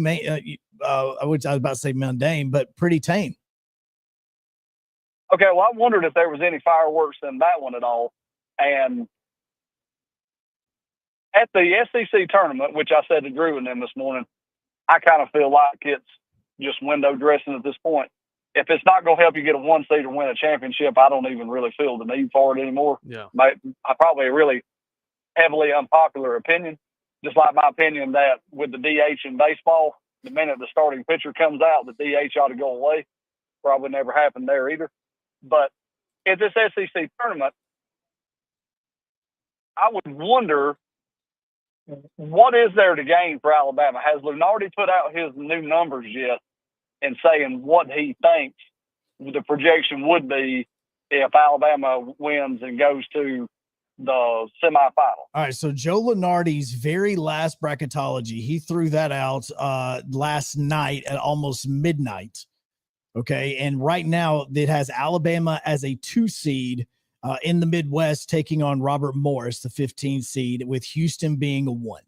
I was about to say mundane, but pretty tame. Okay, well, I wondered if there was any fireworks in that one at all. And at the SEC tournament, which I said to Drew and them this morning, I kind of feel like it's just window dressing at this point. If it's not going to help you get a 1 seed or win a championship, I don't even really feel the need for it anymore. Yeah. Probably a really heavily unpopular opinion, just like my opinion that with the DH in baseball, the minute the starting pitcher comes out, the DH ought to go away. Probably never happened there either. But at this SEC tournament, I would wonder, what is there to gain for Alabama? Has Lunardi put out his new numbers yet and saying what he thinks the projection would be if Alabama wins and goes to the semifinal? All right, so Joe Lunardi's very last bracketology, he threw that out last night at almost midnight. Okay, and right now it has Alabama as a 2 seed in the Midwest, taking on Robert Morris, the 15 seed, with Houston being a 1.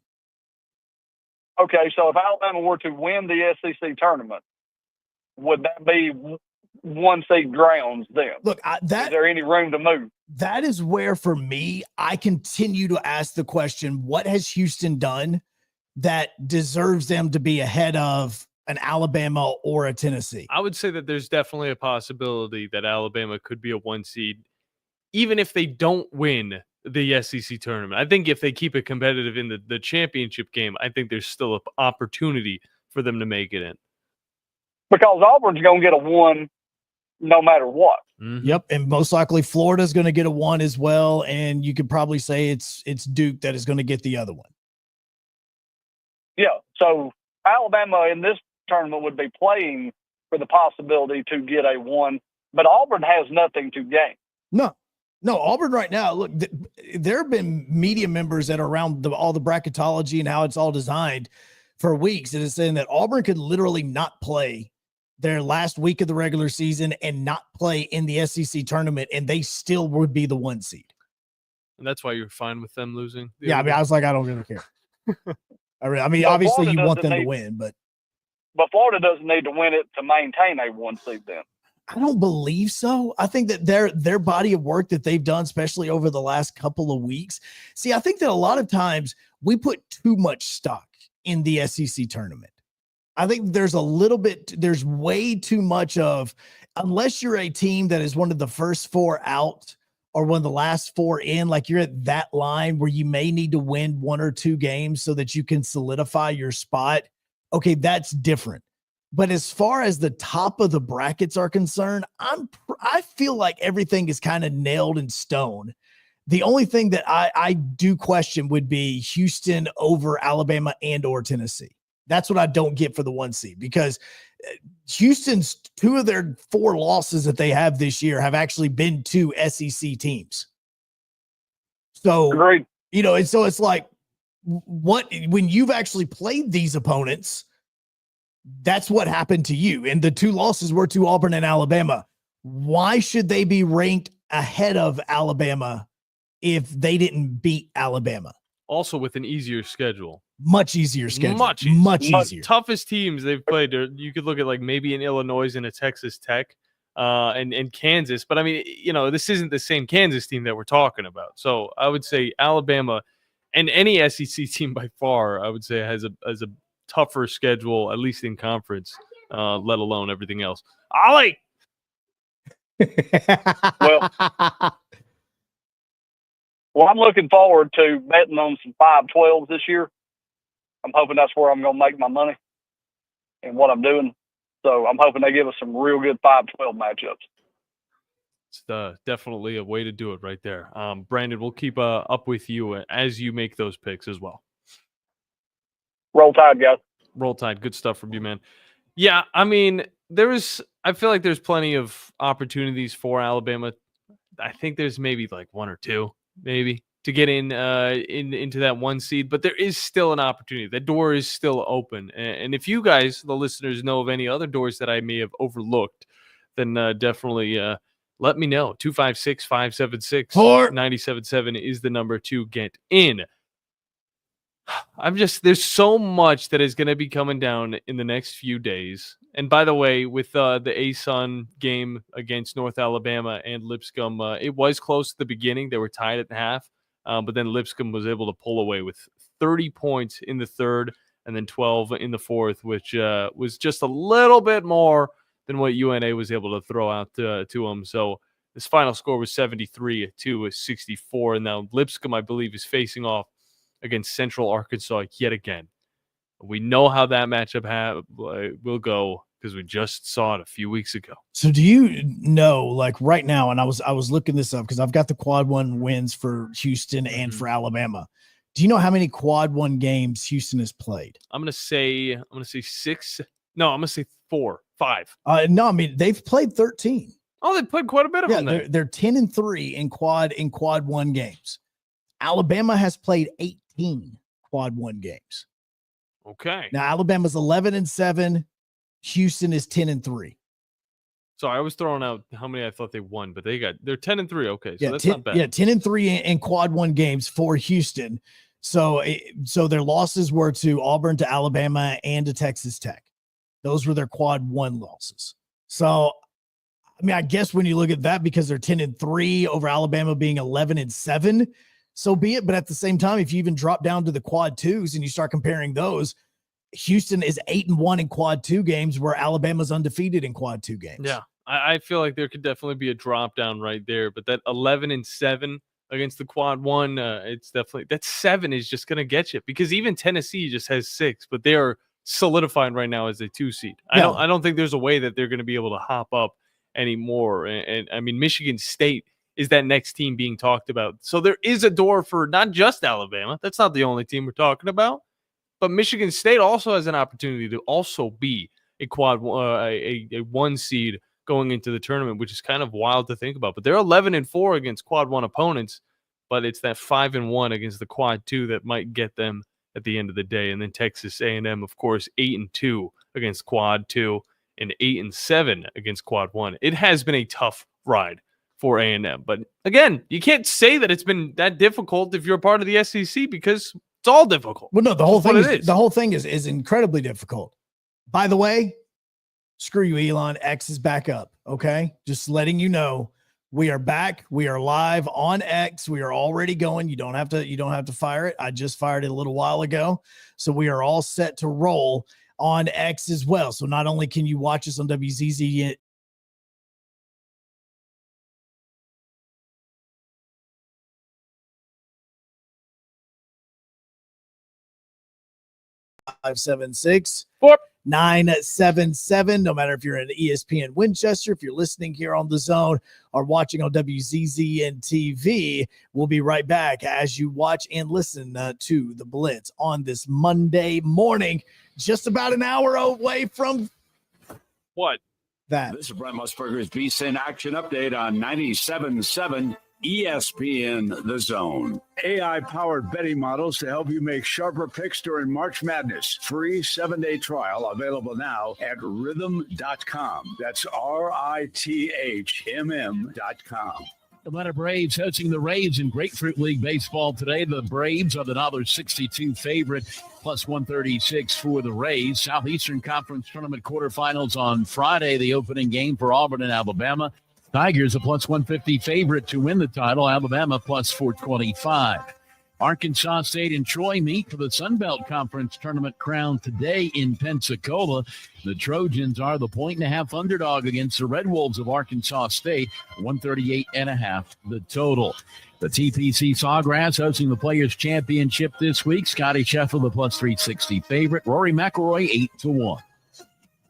Okay, so if Alabama were to win the SEC tournament, would that be 1 seed grounds then? Look, is there any room to move? That is where, for me, I continue to ask the question, what has Houston done that deserves them to be ahead of an Alabama or a Tennessee? I would say that there's definitely a possibility that Alabama could be a 1 seed, even if they don't win the SEC tournament. I think if they keep it competitive in the championship game, I think there's still an opportunity for them to make it in. Because Auburn's going to get a 1 no matter what. Mm-hmm. Yep, and most likely Florida's going to get a 1 as well, and you could probably say it's Duke that is going to get the other one. Yeah, so Alabama in this tournament would be playing for the possibility to get a 1, but Auburn has nothing to gain. No, Auburn right now, look, there have been media members that are around all the bracketology and how it's all designed for weeks. It is saying that Auburn could literally not play their last week of the regular season and not play in the SEC tournament, and they still would be the 1 seed. And that's why you're fine with them losing. Yeah, I mean, I was like, I don't really care. I mean, obviously Florida you want them doesn't to need- win, but Florida doesn't need to win it to maintain a 1 seed then. I don't believe so. I think that their body of work that they've done, especially over the last couple of weeks. See, I think that a lot of times we put too much stock in the SEC tournament. I think there's way too much of, unless you're a team that is one of the first 4 out or one of the last 4 in, like you're at that line where you may need to win 1 or 2 games so that you can solidify your spot. Okay, that's different. But as far as the top of the brackets are concerned, I feel like everything is kind of nailed in stone. The only thing that I do question would be Houston over Alabama and or Tennessee. That's what I don't get for the 1 seed, because Houston's 2 of their 4 losses that they have this year have actually been to SEC teams. So, Agreed. and so it's like, when you've actually played these opponents, that's what happened to you. And the 2 losses were to Auburn and Alabama. Why should they be ranked ahead of Alabama if they didn't beat Alabama? Also with an easier schedule. Much easier schedule. Much easier. Toughest teams they've played. You could look at like maybe an Illinois and a Texas Tech and Kansas. But I mean, this isn't the same Kansas team that we're talking about. So I would say Alabama and any SEC team by far, I would say has a tougher schedule, at least in conference, let alone everything else. Ollie! Well, I'm looking forward to betting on some 5-12s this year. I'm hoping that's where I'm going to make my money and what I'm doing. So I'm hoping they give us some real good 5-12 matchups. It's definitely a way to do it right there. Brandon, we'll keep up with you as you make those picks as well. Roll Tide, guys. Roll Tide. Good stuff from you, man. Yeah, I mean, I feel like there's plenty of opportunities for Alabama. I think there's maybe like 1 or 2, maybe, to get into that 1 seed, but there is still an opportunity. The door is still open. And if you guys, the listeners, know of any other doors that I may have overlooked, then definitely let me know. 256-576-977 is the number to get in. There's so much that is going to be coming down in the next few days. And by the way, with the ASUN game against North Alabama and Lipscomb, it was close at the beginning. They were tied at the half, but then Lipscomb was able to pull away with 30 points in the third and then 12 in the fourth, which was just a little bit more than what UNA was able to throw out to them. So this final score was 73-64. And now Lipscomb, I believe, is facing off against Central Arkansas yet again. We know how that matchup will go because we just saw it a few weeks ago. So do you know, like right now, and I was looking this up because I've got the quad 1 wins for Houston and for Alabama. Do you know how many quad 1 games Houston has played? I'm gonna say 6. No, I'm gonna say 4, 5. No, I mean they've played 13. Oh, they played quite a bit of them. They're 10-3 in quad 1 games. Alabama has played 18 quad 1 games. Okay. Now Alabama's 11-7. Houston is 10-3. So I was throwing out how many I thought they won, but they're 10-3. Okay, so that's 10, not bad. Yeah, 10-3 in quad 1 games for Houston. So their losses were to Auburn, to Alabama, and to Texas Tech. Those were their quad 1 losses. So, I mean, I guess when you look at that, because they're 10-3 over Alabama being 11-7, so be it. But at the same time, if you even drop down to the quad 2s and you start comparing those, Houston is 8-1 in quad 2 games, where Alabama's undefeated in quad 2 games. Yeah, I feel like there could definitely be a drop down right there. But that 11-7 against the quad 1, it's definitely that 7 is just going to get you, because even Tennessee just has 6, but they are solidified right now as a 2 seed. I don't think there's a way that they're going to be able to hop up anymore. And I mean, Michigan State is that next team being talked about. So there is a door for not just Alabama. That's not the only team we're talking about. But Michigan State also has an opportunity to also be a one seed going into the tournament, which is kind of wild to think about. But they're 11-4 against quad one opponents, but it's that 5-1 against the quad two that might get them at the end of the day. And then Texas A&M, of course, 8-2 against quad two and 8-7 against quad one. It has been a tough ride for A&M. But again, you can't say that it's been that difficult if you're a part of the SEC because it's all difficult. Well, no, the whole thing is incredibly difficult. By the way, screw you, Elon. X is back up. Okay. Just letting you know we are back. We are live on X. We are already going. You don't have to fire it. I just fired it a little while ago. So we are all set to roll on X as well. So not only can you watch us on WZZ 576-977. No matter if you're in ESPN Winchester, if you're listening here on the Zone or watching on WZZN TV, we'll be right back as you watch and listen to the Blitz on this Monday morning, just about an hour away from what? That. This is Brent Musburger's VSiN Action Update on 97.7 ESPN The Zone. AI-powered betting models to help you make sharper picks during March Madness. Free 7-day trial available now at rhythm.com. That's RITHMM.com. The Atlanta Braves hosting the Rays in Grapefruit League baseball today. The Braves are the $1.62 favorite, plus 136 for the Rays. Southeastern Conference Tournament quarterfinals on Friday, the opening game for Auburn and Alabama. Tigers a plus 150 favorite to win the title. Alabama plus 425. Arkansas State and Troy meet for the Sun Belt Conference Tournament crown today in Pensacola. The Trojans are the 1.5 underdog against the Red Wolves of Arkansas State, 138.5 the total. The TPC Sawgrass hosting the Players Championship this week. Scotty Scheffler the plus 360 favorite. Rory McIlroy 8-1.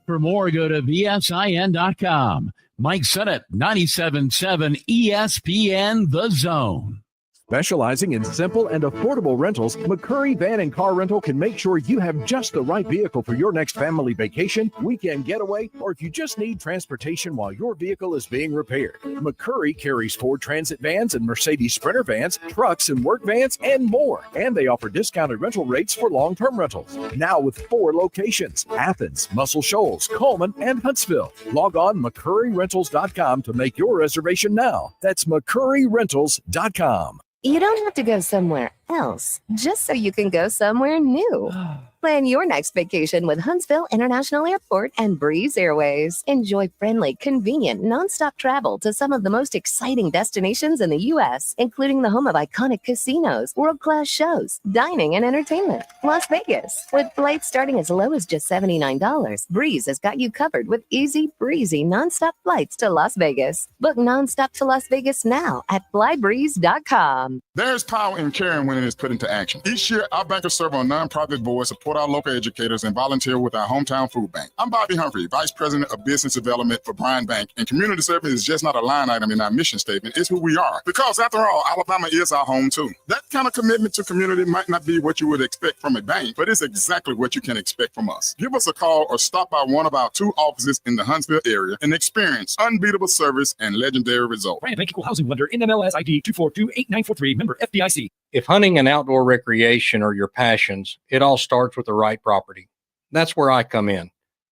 For more, go to VSIN.com. Mike Sennett, 97.7 ESPN The Zone. Specializing in simple and affordable rentals, McCurry Van and Car Rental can make sure you have just the right vehicle for your next family vacation, weekend getaway, or if you just need transportation while your vehicle is being repaired. McCurry carries Ford Transit vans and Mercedes Sprinter vans, trucks and work vans, and more. And they offer discounted rental rates for long-term rentals. Now with 4 locations: Athens, Muscle Shoals, Coleman, and Huntsville. Log on McCurryRentals.com to make your reservation now. That's McCurryRentals.com. You don't have to go somewhere else just so you can go somewhere new. Plan your next vacation with Huntsville International Airport and Breeze Airways. Enjoy friendly, convenient, nonstop travel to some of the most exciting destinations in the U.S., including the home of iconic casinos, world-class shows, dining, and entertainment. Las Vegas. With flights starting as low as just $79, Breeze has got you covered with easy, breezy, nonstop flights to Las Vegas. Book nonstop to Las Vegas now at flybreeze.com. There's power in caring when it is put into action. Each year, our bankers serve on nonprofit boards, support our local educators, and volunteer with our hometown food bank. I'm Bobby Humphrey, Vice President of Business Development for Bryan Bank, and community service is just not a line item in our mission statement. It's who we are. Because after all, Alabama is our home too. That kind of commitment to community might not be what you would expect from a bank, but it's exactly what you can expect from us. Give us a call or stop by one of our 2 offices in the Huntsville area and experience unbeatable service and legendary results. Bryan Bank Equal Housing Lender, NMLS ID 2428943, member FDIC. If hunting and outdoor recreation are your passions, it all starts with the right property. That's where I come in.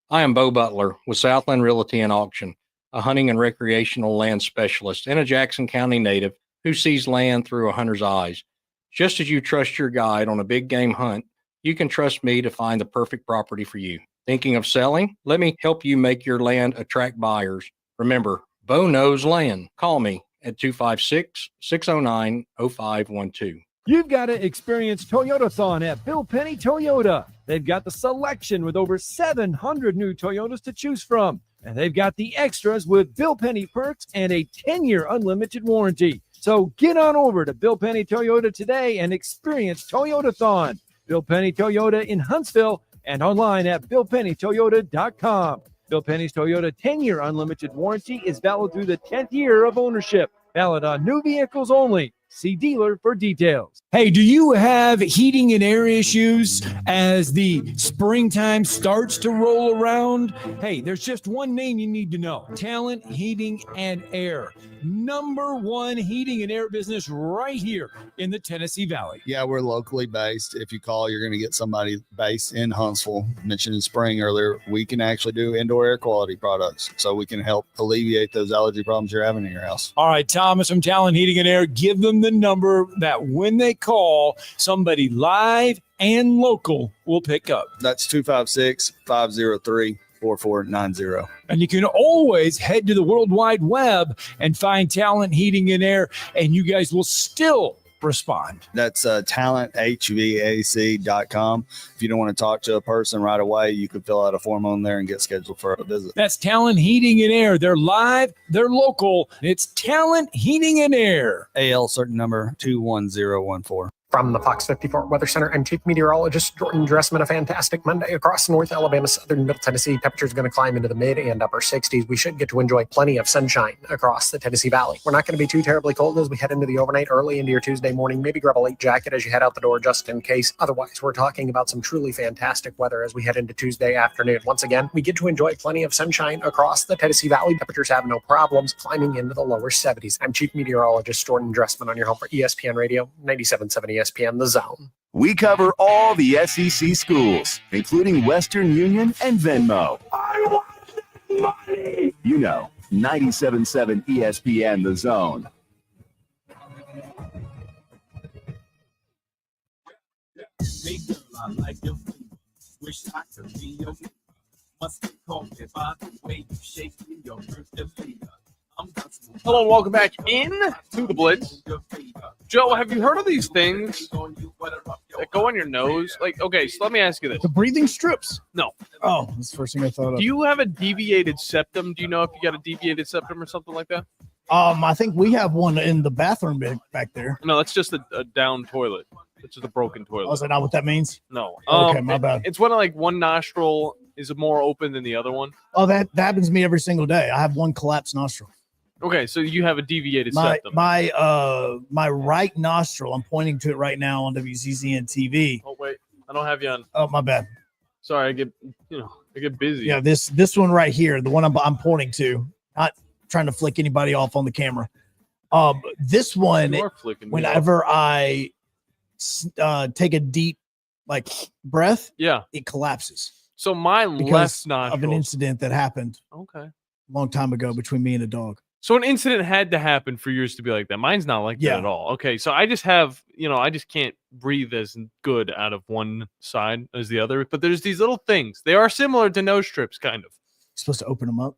I am Bo Butler with Southland Realty and Auction, a hunting and recreational land specialist and a Jackson County native who sees land through a hunter's eyes. Just as you trust your guide on a big game hunt, you can trust me to find the perfect property for you. Thinking of selling? Let me help you make your land attract buyers. Remember, Bo knows land. Call me at 256-609-0512. You've got to experience Toyotathon at Bill Penny Toyota. They've got the selection with over 700 new Toyotas to choose from. And they've got the extras with Bill Penny perks and a 10-year unlimited warranty. So get on over to Bill Penny Toyota today and experience Toyotathon. Bill Penny Toyota in Huntsville and online at BillPennyToyota.com. Bill Penny's Toyota 10-year unlimited warranty is valid through the 10th year of ownership. Valid on new vehicles only. See dealer for details. Hey, do you have heating and air issues as the springtime starts to roll around? Hey, there's just one name you need to know. Talent Heating and Air. #1 heating and air business right here in the Tennessee Valley. Yeah, we're locally based. If you call, you're going to get somebody based in Huntsville. Mentioned in spring earlier, we can actually do indoor air quality products, so we can help alleviate those allergy problems you're having in your house. All right, Thomas from Talent Heating and Air, give them the number that when they call, somebody live and local will pick up. That's 256-503-4490. And you can always head to the World Wide Web and find Talent Heating and Air, and you guys will still respond. That's talenthvac.com. If you don't want to talk to a person right away, you can fill out a form on there and get scheduled for a visit. That's Talent Heating and Air. They're live, they're local. It's Talent Heating and Air. AL certain number 21014. From the Fox 54 Weather Center, I'm Chief Meteorologist Jordan Dressman. A fantastic Monday across North Alabama, southern Middle Tennessee. Temperatures going to climb into the mid and upper 60s. We should get to enjoy plenty of sunshine across the Tennessee Valley. We're not going to be too terribly cold as we head into the overnight, early into your Tuesday morning. Maybe grab a light jacket as you head out the door just in case. Otherwise, we're talking about some truly fantastic weather as we head into Tuesday afternoon. Once again, we get to enjoy plenty of sunshine across the Tennessee Valley. Temperatures have no problems climbing into the lower 70s. I'm Chief Meteorologist Jordan Dressman on your home for ESPN Radio, 97.7 ESPN, The Zone. We cover all the SEC schools, including Western Union and Venmo. I want money. You know, 97.7 ESPN, The Zone. Hey girl, I like your flavor. Wish I could be your neighbor. Must be called me by the way you shake your birthday flavor. Hello and welcome back in to the Blitz. Joe, have you heard of these things that go on your nose? Like, okay, so let me ask you this. The breathing strips? No. Oh, that's the first thing I thought of. Do you have a deviated septum? Do you know if you got a deviated septum or something like that? I think we have one in the bathroom back there. No, that's just a down toilet. It's just a broken toilet. Oh, is that not what that means? No. Okay, my bad. It's when like one nostril is more open than the other one. Oh, that happens to me every single day. I have one collapsed nostril. Okay, so you have a deviated My septum. my right nostril. I'm pointing to it right now on WCZN TV. Oh wait, I don't have you on. Oh, my bad. Sorry, I get busy. Yeah, this one right here, the one I'm pointing to. Not trying to flick anybody off on the camera. This one, You are flicking me whenever I take a deep breath, yeah, it collapses. So my Because left nostril of an incident that happened Okay. a long time ago between me and a dog. So an incident had to happen for yours to be like that. Mine's not like that at all. Okay, so I just have, I just can't breathe as good out of one side as the other. But there's these little things. They are similar to nose strips, kind of. You're supposed to open them up.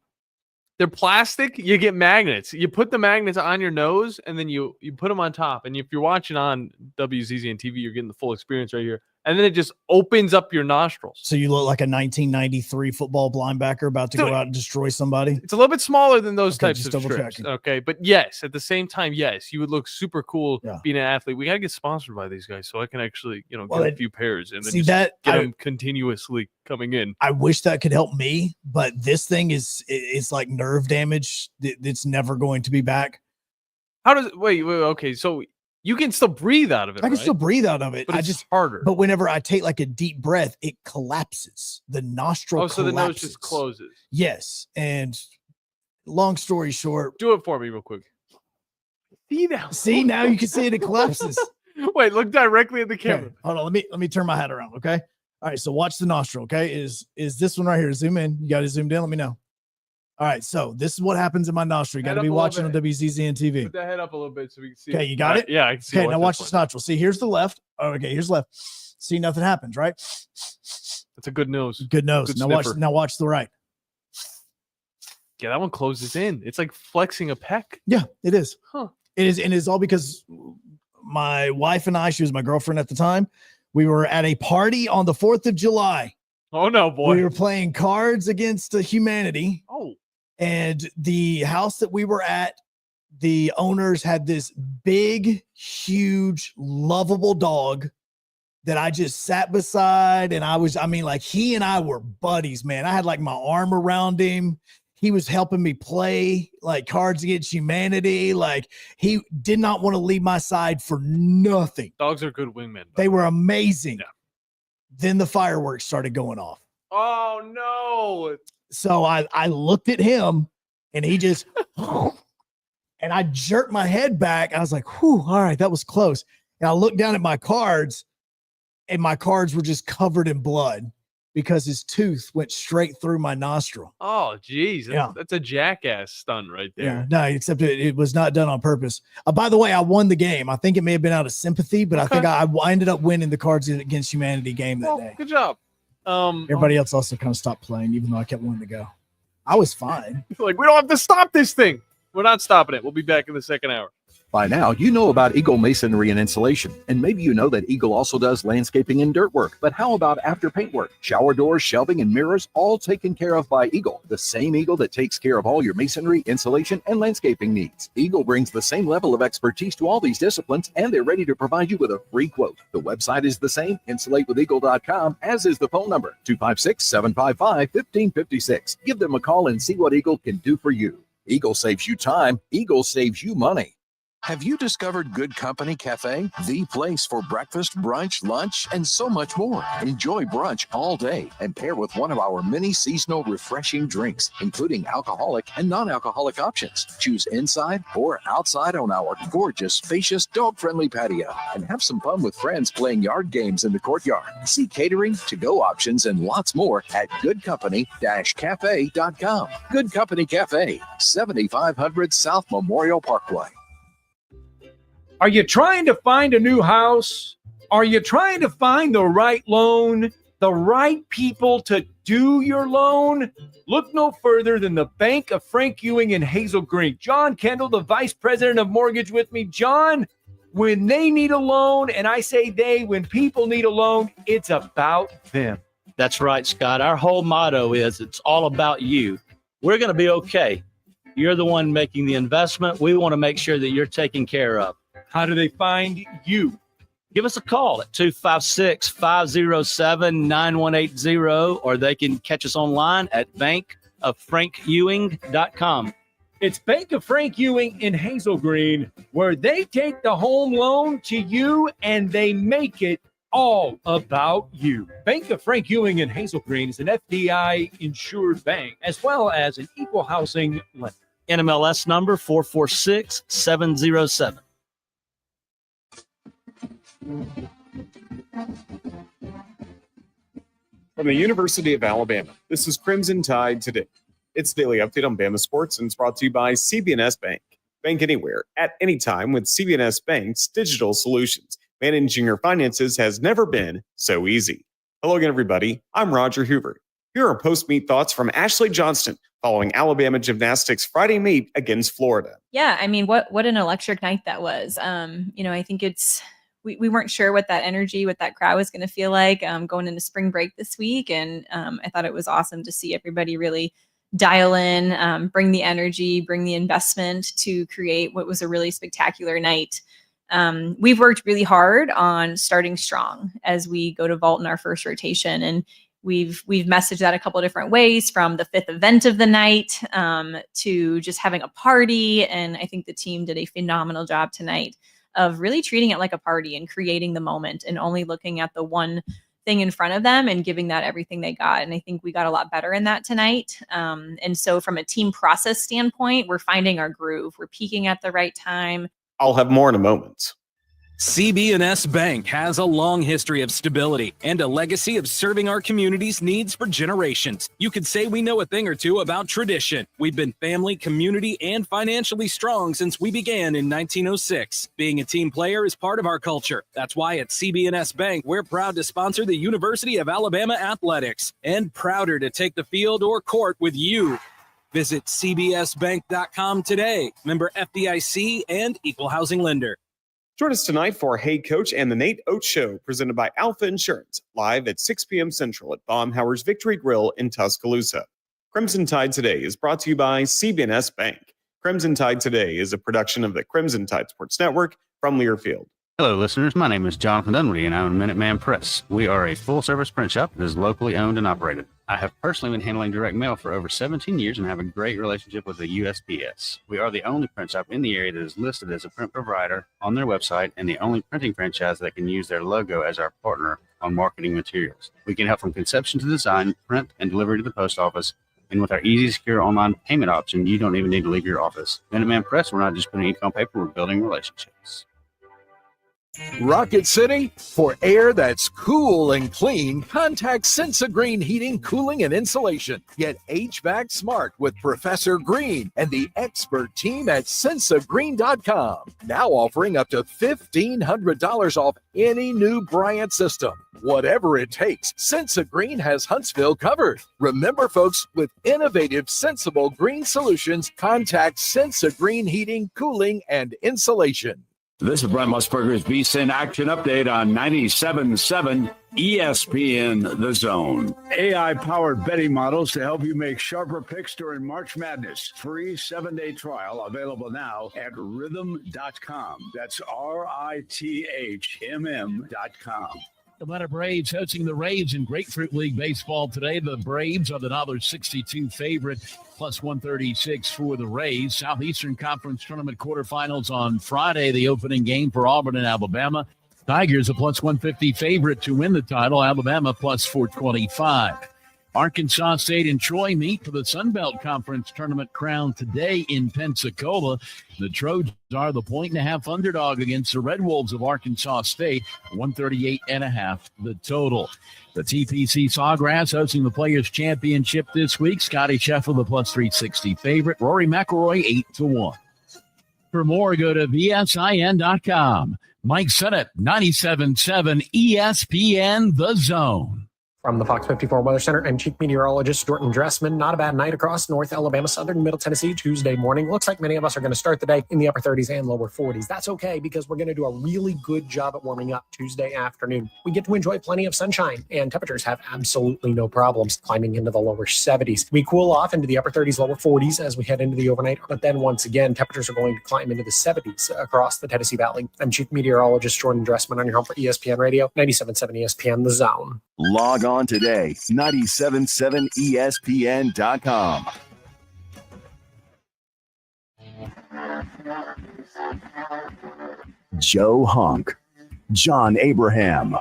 They're plastic. You get magnets. You put the magnets on your nose, and then you put them on top. And if you're watching on WZZN TV, you're getting the full experience right here. And then it just opens up your nostrils. So you look like a 1993 football linebacker about to go out and destroy somebody. It's a little bit smaller than those Okay, types just of double strips. checking. Okay, but yes, at the same time, yes, you would look super cool being an athlete. We got to get sponsored by these guys so I can actually, get a few pairs and then see just that get them continuously coming in. I wish that could help me, but this thing is like nerve damage. It's never going to be back. How does wait, okay, so you can still breathe out of it. I can right? still breathe out of it. But I it's just harder. But whenever I take like a deep breath, it collapses. The nostril Oh, so the collapses. nose just closes. Yes. And long story short, do it for me real quick. See, now you can see it collapses. Wait, look directly at the camera. Okay, hold on, let me turn my head around, okay? All right, so watch the nostril, okay? Is this one right here? Zoom in. You got it zoomed in. Let me know. All right, so this is what happens in my nostril. You got to be watching on WZZN TV. Put that head up a little bit so we can see. Okay, you got it? Yeah, I can see. Okay, now watch this nostril. See, here's the left. Oh, okay, here's left. See, nothing happens, right? That's a good nose. Good nose. Good Now sniffer. watch the right. Yeah, that one closes in. It's like flexing a pec. Yeah, it is. Huh. It is, and it's all because my wife and I, she was my girlfriend at the time, we were at a party on the 4th of July. Oh no, boy. We were playing Cards Against Humanity. Oh. And the house that we were at, the owners had this big, huge, lovable dog that I just sat beside. And like he and I were buddies, man. I had like my arm around him. He was helping me play like Cards Against Humanity. Like he did not want to leave my side for nothing. Dogs are good wingmen. They were amazing. Yeah. Then the fireworks started going off. Oh no. So I looked at him and he just, and I jerked my head back. I was like, whew, all right, that was close. And I looked down at my cards and my cards were just covered in blood because his tooth went straight through my nostril. Oh, geez. That's a jackass stun right there. Yeah, no, except it was not done on purpose. By the way, I won the game. I think it may have been out of sympathy, but I think I ended up winning the Cards Against Humanity game that day. Good job. Everybody else also kind of stopped playing, even though I kept wanting to go. I was fine. Like, we don't have to stop this thing. We're not stopping it. We'll be back in the second hour. By now, you know about Eagle Masonry and Insulation, and maybe you know that Eagle also does landscaping and dirt work. But how about after paint work? Shower doors, shelving, and mirrors, all taken care of by Eagle, the same Eagle that takes care of all your masonry, insulation, and landscaping needs. Eagle brings the same level of expertise to all these disciplines, and they're ready to provide you with a free quote. The website is the same, insulatewitheagle.com, as is the phone number, 256-755-1556. Give them a call and see what Eagle can do for you. Eagle saves you time. Eagle saves you money. Have you discovered Good Company Cafe? The place for breakfast, brunch, lunch, and so much more. Enjoy brunch all day and pair with one of our many seasonal refreshing drinks, including alcoholic and non-alcoholic options. Choose inside or outside on our gorgeous, spacious, dog-friendly patio and have some fun with friends playing yard games in the courtyard. See catering, to-go options, and lots more at goodcompany-cafe.com. Good Company Cafe, 7500 South Memorial Parkway. Are you trying to find a new house? Are you trying to find the right loan, the right people to do your loan? Look no further than the Bank of Frank Ewing in Hazel Green. John Kendall, the Vice President of Mortgage with me. John, when they need a loan, and I say they, when people need a loan, it's about them. That's right, Scott. Our whole motto is it's all about you. We're going to be okay. You're the one making the investment. We want to make sure that you're taken care of. How do they find you? Give us a call at 256-507-9180, or they can catch us online at bankoffrankewing.com. It's Bank of Frank Ewing in Hazel Green, where they take the home loan to you and they make it all about you. Bank of Frank Ewing in Hazel Green is an FDI insured bank, as well as an equal housing lender. NMLS number 446707. From the University of Alabama, this is Crimson Tide Today. It's a daily update on Bama sports, and it's brought to you by CB&S Bank. Bank anywhere, at any time with CB&S Bank's digital solutions. Managing your finances has never been so easy. Hello again, everybody. I'm Roger Hoover. Here are post-meet thoughts from Ashley Johnston following Alabama gymnastics Friday meet against Florida. Yeah, I mean, what an electric night that was. I think we weren't sure what that energy, what that crowd was going to feel like going into spring break this week. And I thought it was awesome to see everybody really dial in, bring the energy, bring the investment to create what was a really spectacular night. We've worked really hard on starting strong as we go to vault in our first rotation. And we've messaged that a couple of different ways, from the fifth event of the night to just having a party. And I think the team did a phenomenal job tonight of really treating it like a party and creating the moment and only looking at the one thing in front of them and giving that everything they got. And I think we got a lot better in that tonight. And so from a team process standpoint, we're finding our groove. We're peaking at the right time. I'll have more in a moment. CB&S Bank has a long history of stability and a legacy of serving our community's needs for generations. You could say we know a thing or two about tradition. We've been family, community, and financially strong since we began in 1906. Being a team player is part of our culture. That's why at CB&S Bank, we're proud to sponsor the University of Alabama Athletics and prouder to take the field or court with you. Visit cbsbank.com today. Member FDIC and equal housing lender. Join us tonight for Hey Coach and the Nate Oates Show, presented by Alpha Insurance, live at 6 p.m. Central at Baumhauer's Victory Grill in Tuscaloosa. Crimson Tide Today is brought to you by CB&S Bank. Crimson Tide Today is a production of the Crimson Tide Sports Network from Learfield. Hello, listeners. My name is Jonathan Dunwoody, and I'm at Minuteman Press. We are a full-service print shop that is locally owned and operated. I have personally been handling direct mail for over 17 years and have a great relationship with the USPS. We are the only print shop in the area that is listed as a print provider on their website and the only printing franchise that can use their logo as our partner on marketing materials. We can help from conception to design, print, and delivery to the post office. And with our easy, secure online payment option, you don't even need to leave your office. Minuteman Press, we're not just putting ink on paper, we're building relationships. Rocket City, for air that's cool and clean, contact Sensa Green Heating, Cooling, and Insulation. Get HVAC smart with Professor Green and the expert team at sensagreen.com. Now offering up to $1,500 off any new Bryant system. Whatever it takes, Sensa Green has Huntsville covered. Remember, folks, with innovative, sensible green solutions, contact Sensa Green Heating, Cooling, and Insulation. This is Brent Musburger's VSIN Action Update on 97.7 ESPN The Zone. AI-powered betting models to help you make sharper picks during March Madness. Free 7-day trial available now at rhythm.com. That's RITHMM.com. The Atlanta Braves hosting the Rays in Grapefruit League Baseball today. The Braves are the $1.62 favorite, plus 136 for the Rays. Southeastern Conference Tournament quarterfinals on Friday, the opening game for Auburn and Alabama. Tigers a plus 150 favorite to win the title. Alabama plus 425. Arkansas State and Troy meet for the Sun Belt Conference Tournament crown today in Pensacola. The Trojans are the 1.5 underdog against the Red Wolves of Arkansas State, 138.5 the total. The TPC Sawgrass hosting the Players Championship this week. Scotty Scheffler, the plus 360 favorite. Rory McIlroy, 8-1. For more, go to VSIN.com. Mike Sennett, 97.7 ESPN The Zone. From the Fox 54 Weather Center, I'm Chief Meteorologist Jordan Dressman. Not a bad night across North Alabama, Southern and Middle Tennessee Tuesday morning. Looks like many of us are going to start the day in the upper 30s and lower 40s. That's okay because we're going to do a really good job at warming up Tuesday afternoon. We get to enjoy plenty of sunshine and temperatures have absolutely no problems climbing into the lower 70s. We cool off into the upper 30s, lower 40s as we head into the overnight. But then once again, temperatures are going to climb into the 70s across the Tennessee Valley. I'm Chief Meteorologist Jordan Dressman on your home for ESPN Radio, 97.7 ESPN The Zone. Log on today, 977ESPN.com. Joe Hunk, John Abraham,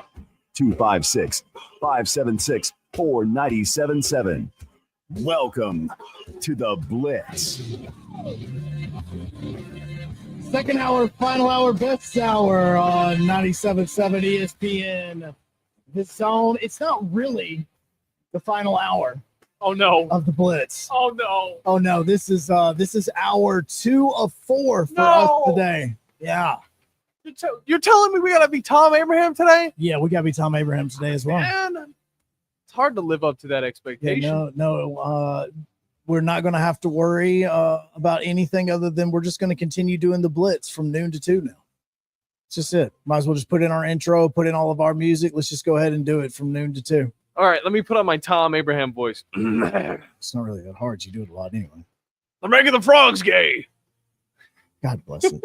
256-576-4977. Welcome to the Blitz. Second hour, final hour, best hour on 97.7 ESPN. The Zone. It's not really the final hour. Oh no! Of the Blitz. Oh no! Oh no! This is hour 2 of 4 for us today. Yeah. You're telling me we gotta be Tom Abraham today? Yeah, we gotta be Tom Abraham today as well. Man, it's hard to live up to that expectation. Yeah, no. We're not gonna have to worry about anything other than we're just gonna continue doing the Blitz from noon to 2 now. It's just it. Might as well just put in our intro, put in all of our music. Let's just go ahead and do it from noon to 2. All right, let me put on my Tom Abraham voice. It's not really that hard. You do it a lot anyway. I'm making the frogs gay. God bless it.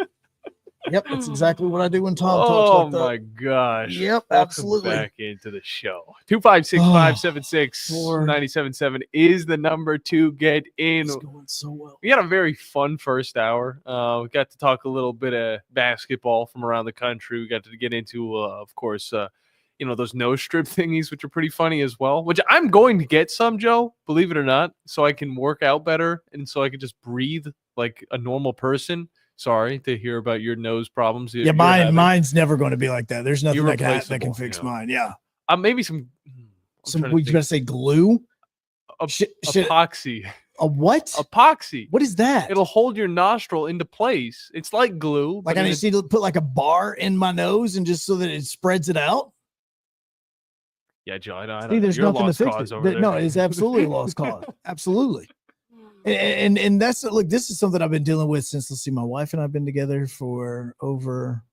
Yep, that's exactly what I do when Tom talks like that. Oh my gosh. Yep, Welcome absolutely. back into the show. 256-576-9777 is the number to get in. It's going so well. We had a very fun first hour. We got to talk a little bit of basketball from around the country. We got to get into, of course, those nose strip thingies, which are pretty funny as well, which I'm going to get some, Joe, believe it or not, so I can work out better and so I can just breathe like a normal person. Sorry to hear about your nose problems. Yeah, mine's never going to be like that. There's nothing that can fix mine. Yeah. Maybe some we got to say glue? Epoxy. A what? Epoxy. What is that? It'll hold your nostril into place. It's like glue. Like I just need to put like a bar in my nose and just so that it spreads it out? Yeah, Joe, I know. See, there's nothing to fix it. No, it's absolutely a lost cause. Absolutely. And that's look, this is something I've been dealing with since, let's see, my wife and I've been together for over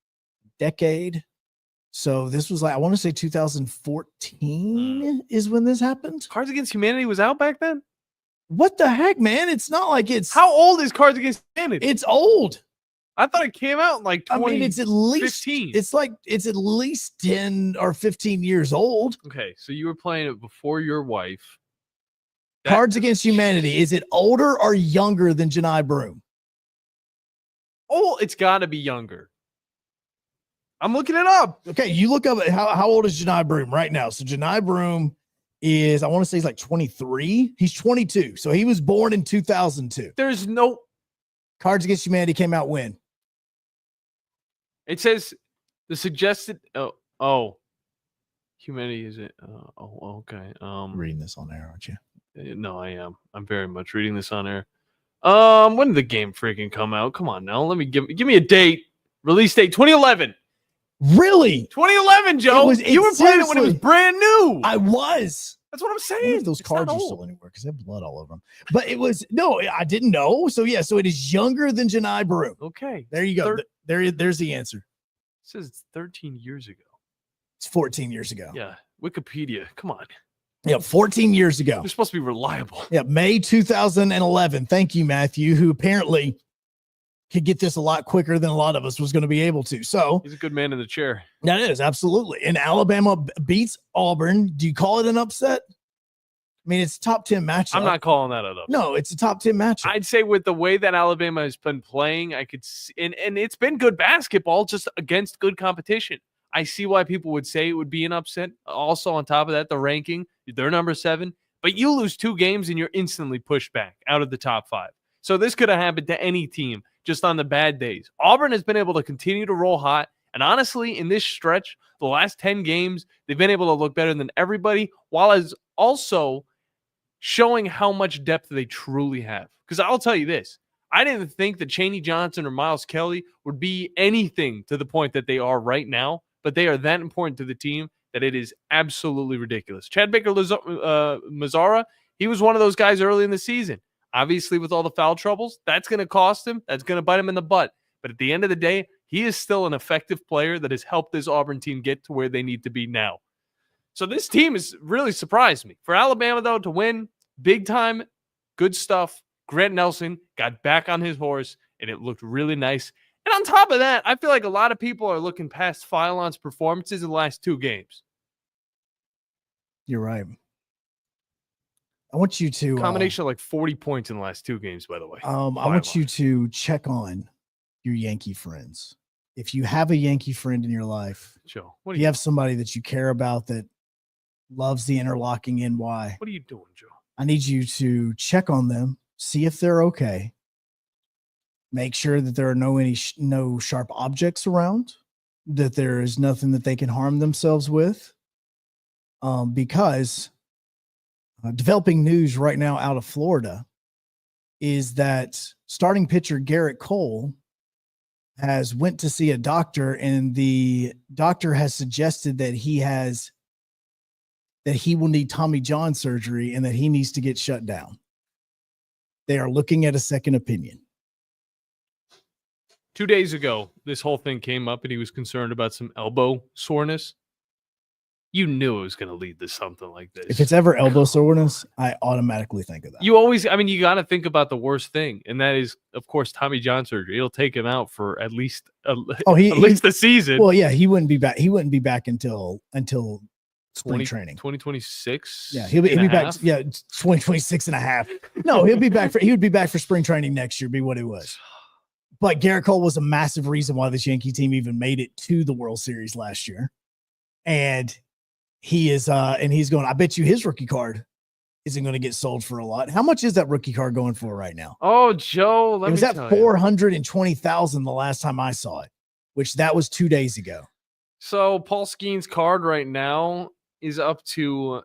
a decade. So this was like, I want to say 2014 is when this happened. Cards Against Humanity was out back then? What the heck, man? It's not like it's... How old is Cards Against Humanity? It's old. I thought it came out in like 2015. I mean, it's at least 10 or 15 years old. Okay, so you were playing it before your wife. Cards Against Humanity. Is it older or younger than Janai Broom? Oh, it's got to be younger. I'm looking it up. Okay, you look up how old is Janai Broom right now. So Janai Broom is, I want to say he's like 23. He's 22. So he was born in 2002. There's no Cards Against Humanity came out when? It says the suggested Humanity is it? Okay. Reading this on air, aren't you? No, I am. I'm very much reading this on air. When did the game freaking come out? Come on now. Let me give me a date. Release date 2011. Really? 2011, Joe. You were playing it when it was brand new. I was. That's what I'm I wonder saying. if those It's cards not are old. still anywhere because they have blood all over them. But it was I didn't know. So yeah, so it is younger than Janai Broom. Okay. There you go. There's the answer. It says it's 13 years ago. It's 14 years ago. Yeah. Wikipedia. Come on. Yeah, 14 years ago. You're supposed to be reliable. Yeah, May 2011. Thank you, Matthew, who apparently could get this a lot quicker than a lot of us was going to be able to. So He's a good man in the chair. that is absolutely. And Alabama beats Auburn. Do you call it an upset? I mean, it's a top 10 matchup. I'm not calling that an upset. No, it's a top 10 matchup. I'd say with the way that Alabama has been playing, I could see, and it's been good basketball just against good competition. I see why people would say it would be an upset. Also, on top of that, the ranking, they're number 7, but you lose 2 games and you're instantly pushed back out of the top 5. So this could have happened to any team just on the bad days. Auburn has been able to continue to roll hot. And honestly, in this stretch, the last 10 games, they've been able to look better than everybody, while as also showing how much depth they truly have. Because I'll tell you this, I didn't think that Chaney Johnson or Miles Kelly would be anything to the point that they are right now, but they are that important to the team that it is absolutely ridiculous. Chad Baker-Mazara, he was one of those guys early in the season. Obviously, with all the foul troubles, that's going to cost him. That's going to bite him in the butt. But at the end of the day, he is still an effective player that has helped this Auburn team get to where they need to be now. So this team has really surprised me. For Alabama, though, to win big time, good stuff. Grant Nelson got back on his horse, and it looked really nice. And on top of that, I feel like a lot of people are looking past Philon's performances in the last 2 games. You're right. I want you to Combination of like 40 points in the last 2 games, by the way. I want you to check on your Yankee friends. If you have a Yankee friend in your life, Joe, if you have somebody that you care about that loves the interlocking NY, what are you doing, Joe? I need you to check on them, see if they're okay. Make sure that there are no sharp objects around, that there is nothing that they can harm themselves with. Because developing news right now out of Florida is that starting pitcher Garrett Cole has went to see a doctor, and the doctor has suggested that he will need Tommy John surgery and that he needs to get shut down. They are looking at a second opinion. 2 days ago, this whole thing came up and he was concerned about some elbow soreness. You knew it was going to lead to something like this. If it's ever elbow soreness, I automatically think of that. You always, you got to think about the worst thing. And that is, of course, Tommy John surgery. It'll take him out for at least at least the season. Well, yeah, he wouldn't be back. He wouldn't be back until spring training. 2026. Yeah, he'll be back. Yeah, 2026 and a half. No, he would be back for spring training next year, be what it was. But Garrett Cole was a massive reason why this Yankee team even made it to the World Series last year. And he is he's going, I bet you his rookie card isn't going to get sold for a lot. How much is that rookie card going for right now? Oh, Joe, it was at $420,000 the last time I saw it, which that was 2 days ago. So Paul Skeen's card right now is up to,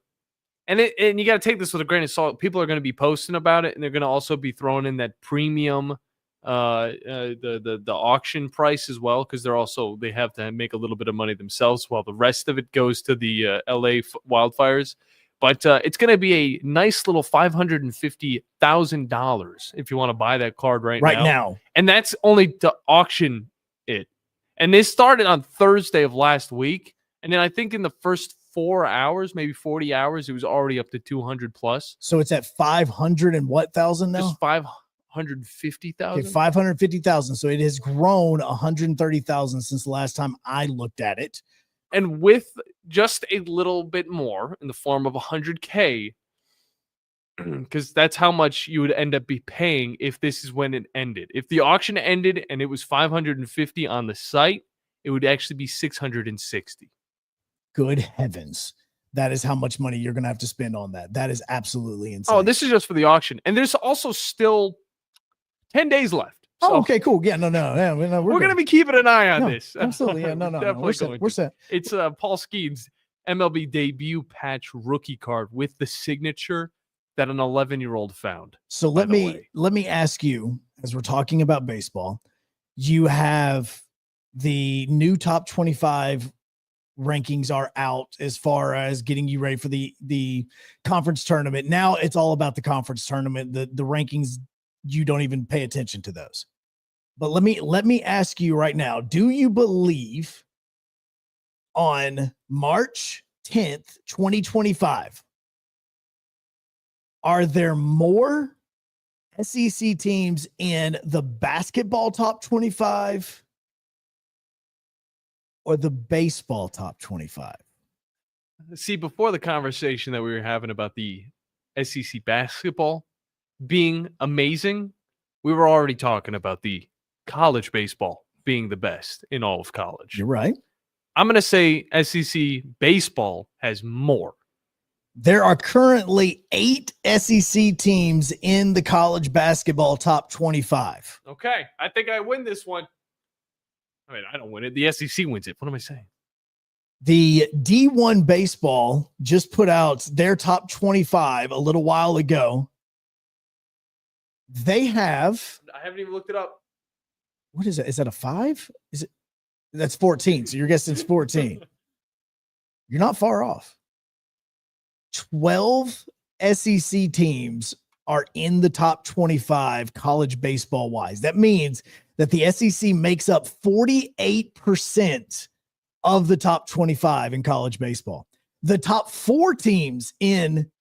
and you got to take this with a grain of salt. People are going to be posting about it, and they're going to also be throwing in that premium, the auction price as well, because they have to make a little bit of money themselves while the rest of it goes to the LA wildfires. But it's going to be a nice little $550,000 if you want to buy that card right now. And that's only to auction it. And this started on Thursday of last week. And then I think in the first 4 hours, maybe 40 hours, it was already up to 200 plus. So it's at 500 and what thousand now? Just 150,000. Okay, 550,000. So it has grown 130,000 since the last time I looked at it. And with just a little bit more in the form of 100K, because that's how much you would end up be paying if this is when it ended. If the auction ended and it was 550 on the site, it would actually be 660. Good heavens. That is how much money you're going to have to spend on that. That is absolutely insane. Oh, this is just for the auction. And there's also still 10 days left. So okay, cool. Yeah, no. Yeah, we're going to be keeping an eye on this. Absolutely. Yeah, no. We're set. It's Paul Skeens' MLB debut patch rookie card with the signature that an 11-year-old found. So let me ask you, as we're talking about baseball, you have the new top 25 rankings are out as far as getting you ready for the conference tournament. Now it's all about the conference tournament. The rankings, you don't even pay attention to those. But let me ask you right now, do you believe on March 10th, 2025, are there more SEC teams in the basketball top 25 or the baseball top 25? See, before the conversation that we were having about the SEC basketball being amazing, we were already talking about the college baseball being the best in all of college. You're right. I'm going to say SEC baseball has more. There are currently 8 SEC teams in the college basketball top 25. Okay, I think I win this one. I mean, I don't win it. The SEC wins it. What am I saying? The D1 baseball just put out their top 25 a little while ago. They have... I haven't even looked it up. What is it? Is that a 5? Is it? That's 14. So you're guessing it's 14. You're not far off. 12 SEC teams are in the top 25 college baseball wise. That means that the SEC makes up 48% of the top 25 in college baseball. The top 4 teams in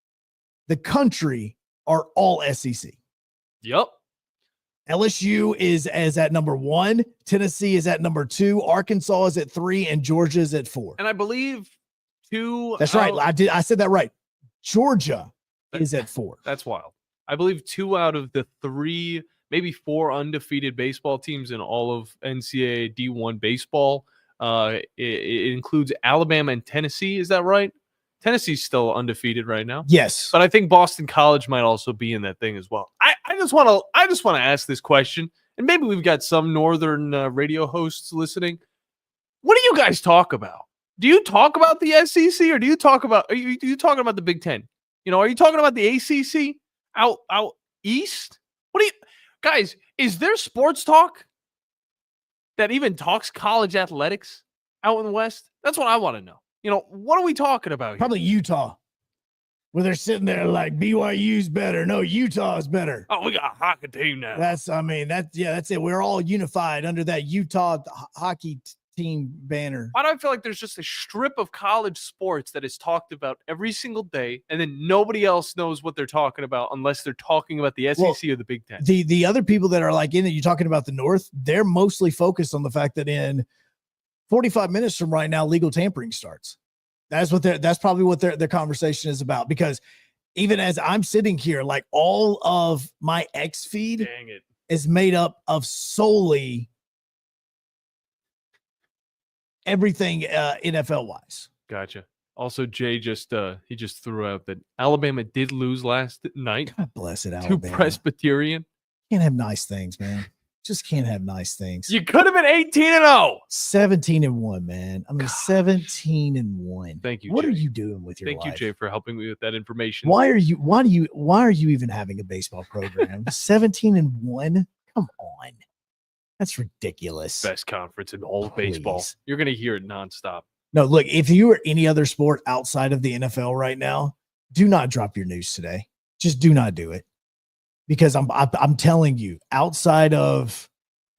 the country are all SEC. Yep. LSU is at number 1. Tennessee is at number 2. Arkansas is at 3, and Georgia is at 4. And I believe 2. That's right. I said that right. Georgia is at 4. That's wild. I believe 2 out of the 3, maybe 4 undefeated baseball teams in all of NCAA D1 baseball. It includes Alabama and Tennessee. Is that right? Tennessee's still undefeated right now. Yes. But I think Boston College might also be in that thing as well. I just want to ask this question, and maybe we've got some northern radio hosts listening. What do you guys talk about? Do you talk about the SEC, or do you talk about are you talking about the Big Ten? Are you talking about the ACC out east? What do you guys? Is there sports talk that even talks college athletics out in the West? That's what I want to know. What are we talking about here? Probably Utah, where they're sitting there like BYU's better. No, Utah's better. Oh, we got a hockey team now. That's it. We're all unified under that Utah hockey team banner. Why do I feel like there's just a strip of college sports that is talked about every single day, and then nobody else knows what they're talking about unless they're talking about the SEC or the Big Ten? The other people that are like in it, you're talking about the North, they're mostly focused on the fact that in 45 minutes from right now, legal tampering starts. That's probably what their conversation is about, because even as I'm sitting here, like all of my X feed is made up of solely everything NFL wise. Gotcha. Also, Jay just threw out that Alabama did lose last night. God bless it, Alabama. To Presbyterian. Can't have nice things, man. Just can't have nice things. You could have been 18-0. 17-1, man. I mean, 17-1. Thank you. What Jay. are you doing with your life? Thank you, Jay, for helping me with that information. Why are you even having a baseball program? 17-1? Come on. That's ridiculous. Best conference in all of baseball. You're going to hear it nonstop. No, look, if you were any other sport outside of the NFL right now, do not drop your news today. Just do not do it. Because I'm telling you, outside of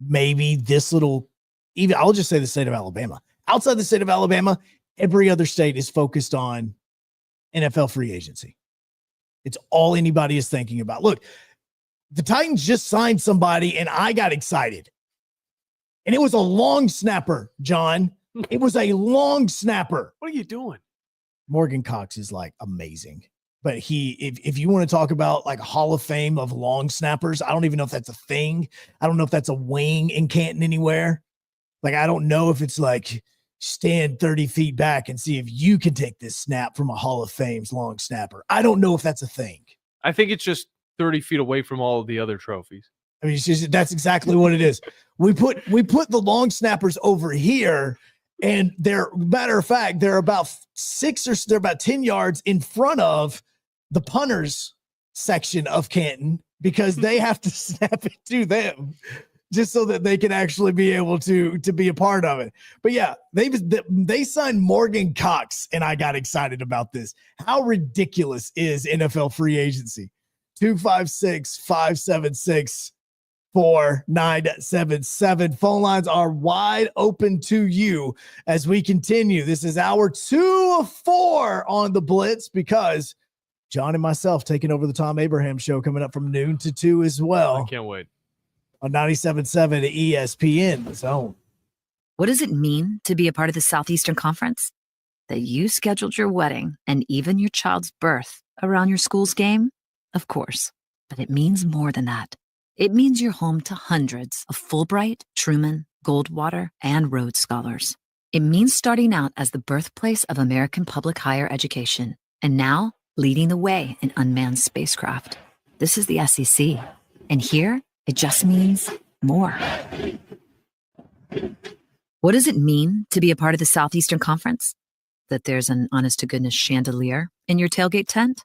maybe this little, even I'll just say the state of Alabama. Outside the state of Alabama, every other state is focused on NFL free agency. It's all anybody is thinking about. Look, The Titans just signed somebody, and I got excited. And it was a long snapper, John. It was a long snapper. What are you doing? Morgan Cox is like amazing. But if you want to talk about like a Hall of Fame of long snappers, I don't even know if that's a thing. I don't know if that's a wing in Canton anywhere. Like, I don't know if it's like stand 30 feet back and see if you can take this snap from a Hall of Fame's long snapper. I don't know if that's a thing. I think it's just 30 feet away from all of the other trophies. I mean, that's exactly what it is. We put the long snappers over here, and matter of fact, they're about 10 yards in front of the punters section of Canton because they have to snap it to them just so that they can actually be able to be a part of it. But yeah, they signed Morgan Cox, and I got excited about this. How ridiculous is NFL free agency? 256-576-4977. Phone lines are wide open to you as we continue. This is hour 2 of 4 on the Blitz because John and myself taking over the Tom Abraham show coming up from noon to 2 as well. I can't wait. On 97.7 ESPN, The Zone. What does it mean to be a part of the Southeastern Conference? That you scheduled your wedding and even your child's birth around your school's game? Of course, but it means more than that. It means you're home to hundreds of Fulbright, Truman, Goldwater, and Rhodes Scholars. It means starting out as the birthplace of American public higher education, and now leading the way in unmanned spacecraft. This is the SEC, and here it just means more. What does it mean to be a part of the Southeastern Conference? That there's an honest-to-goodness chandelier in your tailgate tent?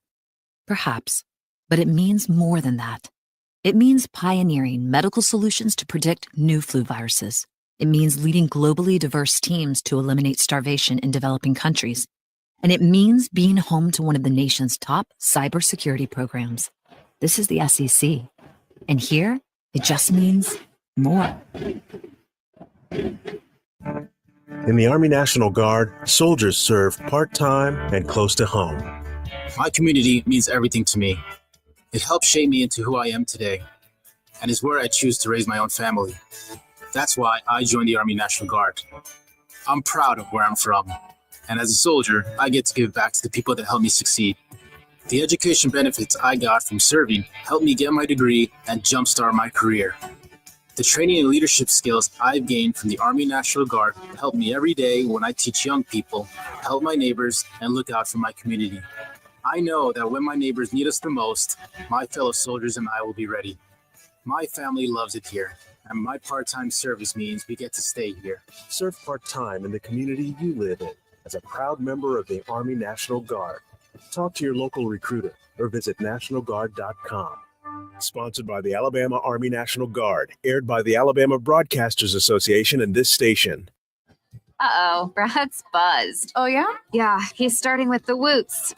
Perhaps, but it means more than that. It means pioneering medical solutions to predict new flu viruses. It means leading globally diverse teams to eliminate starvation in developing countries. And it means being home to one of the nation's top cybersecurity programs. This is the SEC. And here, it just means more. In the Army National Guard, soldiers serve part-time and close to home. My community means everything to me. It helps shape me into who I am today, and is where I choose to raise my own family. That's why I joined the Army National Guard. I'm proud of where I'm from, and as a soldier, I get to give back to the people that helped me succeed. The education benefits I got from serving helped me get my degree and jumpstart my career. The training and leadership skills I've gained from the Army National Guard help me every day when I teach young people, help my neighbors, and look out for my community. I know that when my neighbors need us the most, my fellow soldiers and I will be ready. My family loves it here, and my part-time service means we get to stay here. Serve part-time in the community you live in as a proud member of the Army National Guard. Talk to your local recruiter or visit nationalguard.com. Sponsored by the Alabama Army National Guard, aired by the Alabama Broadcasters Association and this station. Uh-oh, Brad's buzzed. Oh, yeah? Yeah, he's starting with the woots.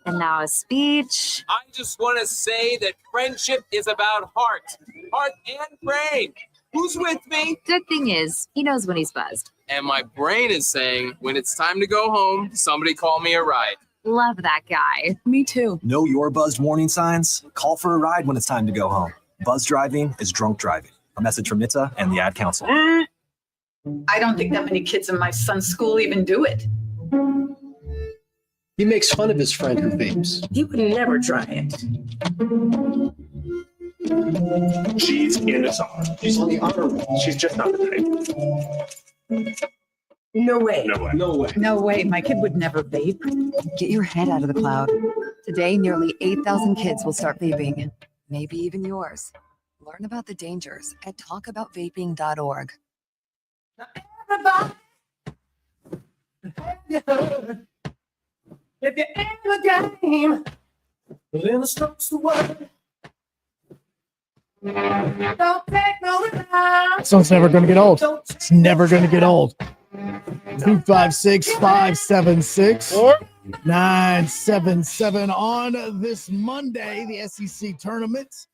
And now a speech. I just want to say that friendship is about heart and brain. Who's with me? Good thing is, he knows when he's buzzed. And my brain is saying, when it's time to go home, somebody call me a ride. Love that guy. Me too. Know your buzzed warning signs? Call for a ride when it's time to go home. Buzz driving is drunk driving. A message from NHTSA and the Ad Council. I don't think that many kids in my son's school even do it. He makes fun of his friend who vapes. He would never try it. She's in his arm. She's on the honor roll. She's just not the type. No way. No way. No way. No way. My kid would never vape. Get your head out of the cloud. Today, nearly 8,000 kids will start vaping. Maybe even yours. Learn about the dangers at talkaboutvaping.org. Everybody, if you ever game, then the strokes the word. Don't take no time. So it's never going to get old. It's never going to get old. 256-576-977 on this Monday. The SEC tournament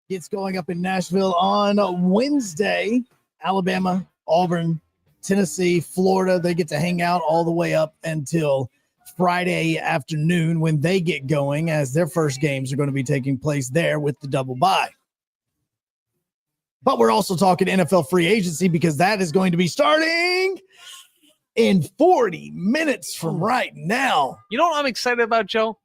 gets going up in Nashville on Wednesday. Alabama, Auburn, Tennessee, Florida, they get to hang out all the way up until Friday afternoon when they get going, as their first games are going to be taking place there with the double bye. But we're also talking NFL free agency because that is going to be starting in 40 minutes from right now. You know what I'm excited about, Joe?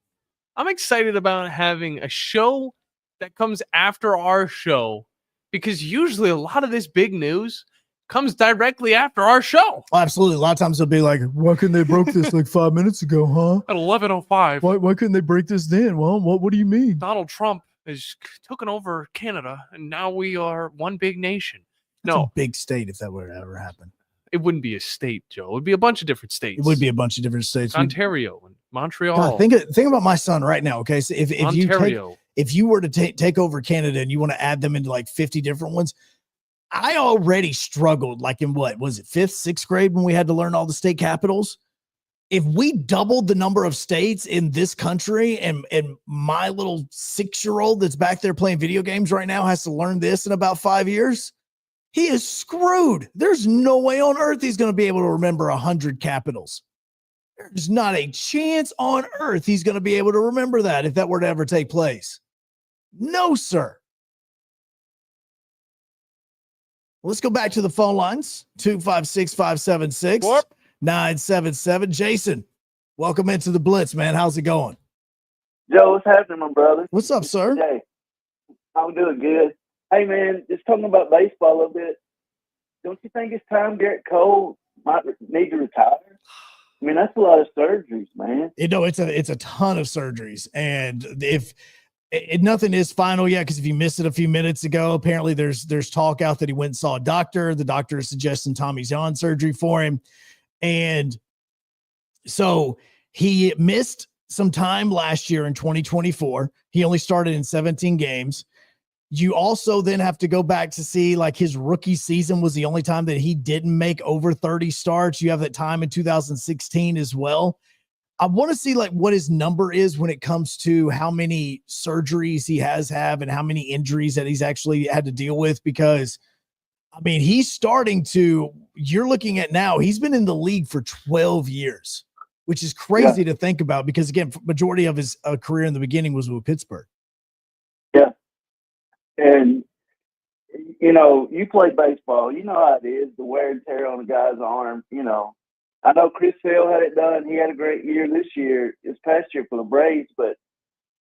I'm excited about having a show that comes after our show, because usually a lot of this big news comes directly after our show. Oh, absolutely. A lot of times they'll be like, why couldn't they broke this like 5 minutes ago, huh? At 11:05. Why couldn't they break this then? Well, what do you mean? Donald Trump has taken over Canada, and now we are one big nation. That's a big state if that would ever happen. It wouldn't be a state, Joe. It would be a bunch of different states. It would be a bunch of different states. Ontario and Montreal. God, think about my son right now, okay? So if you were to take over Canada and you want to add them into like 50 different ones, I already struggled like in what was it, 5th, 6th grade when we had to learn all the state capitals. If we doubled the number of states in this country and my little 6-year-old that's back there playing video games right now has to learn this in about 5 years, he is screwed. There's no way on earth he's going to be able to remember 100 capitals. There's not a chance on earth he's going to be able to remember that if that were to ever take place. No, sir. Let's go back to the phone lines. 256-576-977. Jason, welcome into the Blitz, man. How's it going? Joe, what's happening, my brother? What's up, sir? Hey, I'm doing good. Hey, man, just talking about baseball a little bit. Don't you think it's time Garrett Cole might need to retire? I mean, that's a lot of surgeries, man. It's a ton of surgeries. And if nothing is final yet, because if you missed it a few minutes ago, apparently there's talk out that he went and saw a doctor. The doctor is suggesting Tommy John surgery for him. And so he missed some time last year in 2024. He only started in 17 games. You also then have to go back to see, like, his rookie season was the only time that he didn't make over 30 starts. You have that time in 2016 as well. I want to see like what his number is when it comes to how many surgeries he has and how many injuries that he's actually had to deal with, because I mean, you're looking at now, he's been in the league for 12 years, which is crazy to think about because again, majority of his career in the beginning was with Pittsburgh. Yeah. And you know, you play baseball, you know how it is, the wear and tear on a guy's arm, you know. I know Chris Sale had it done. He had a great year this past year for the Braves, but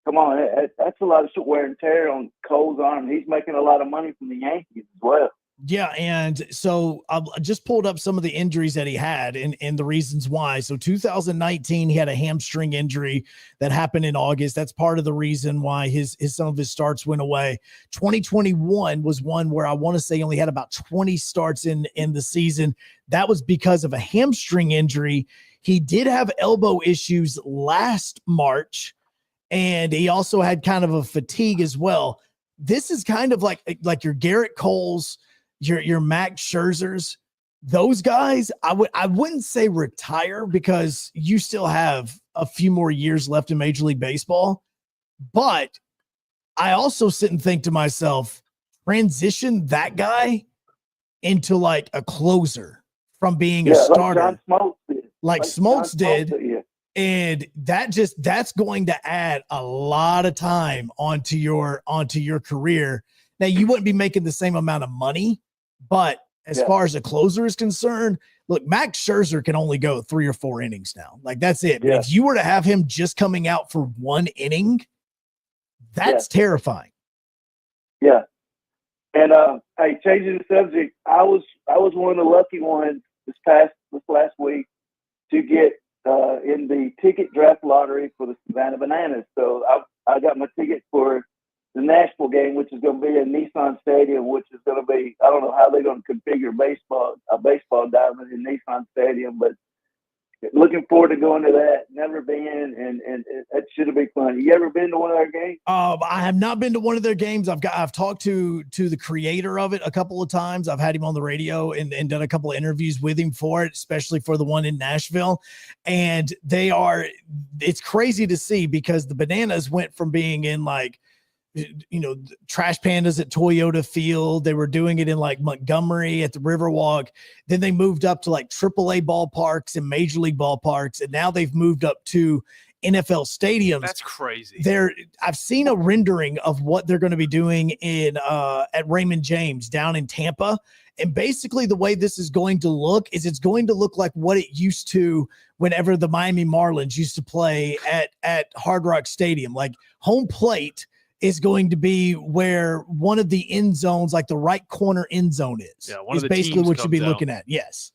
come on, that's a lot of wear and tear on Cole's arm. He's making a lot of money from the Yankees as well. Yeah, and so I just pulled up some of the injuries that he had and the reasons why. So 2019, he had a hamstring injury that happened in August. That's part of the reason why some of his starts went away. 2021 was one where I want to say he only had about 20 starts in the season. That was because of a hamstring injury. He did have elbow issues last March, and he also had kind of a fatigue as well. This is kind of like your Garrett Coles, your Max Scherzers, those guys. I wouldn't say retire because you still have a few more years left in Major League Baseball. But I also sit and think to myself, transition that guy into like a closer from being a starter, like Smoltz did. And that's going to add a lot of time onto your career. Now, you wouldn't be making the same amount of money, but as far as a closer is concerned, look, Max Scherzer can only go 3 or 4 innings now. Like, that's it. If you were to have him just coming out for 1 inning, that's terrifying. Yeah. And hey, changing the subject, I was one of the lucky ones this last week to get in the ticket draft lottery for the Savannah Bananas. So I got my ticket for the Nashville game, which is going to be at Nissan Stadium, which is going to be, I don't know how they're going to configure a baseball diamond in Nissan Stadium, but looking forward to going to that. Never been, and it should be fun. You ever been to one of their games? I have not been to one of their games. I've talked to the creator of it a couple of times. I've had him on the radio and done a couple of interviews with him for it, especially for the one in Nashville. And it's crazy to see because the Bananas went from being in like Trash Pandas at Toyota Field. They were doing it in like Montgomery at the Riverwalk. Then they moved up to like AAA ballparks and Major League ballparks. And now they've moved up to NFL stadiums. That's crazy. I've seen a rendering of what they're going to be doing at Raymond James down in Tampa. And basically the way this is going to look is it's going to look like what it used to whenever the Miami Marlins used to play at Hard Rock Stadium. Like home plate is going to be where one of the end zones, like the right corner end zone is. Yeah, one of the basically teams what you'd be comes out. looking at. Yes.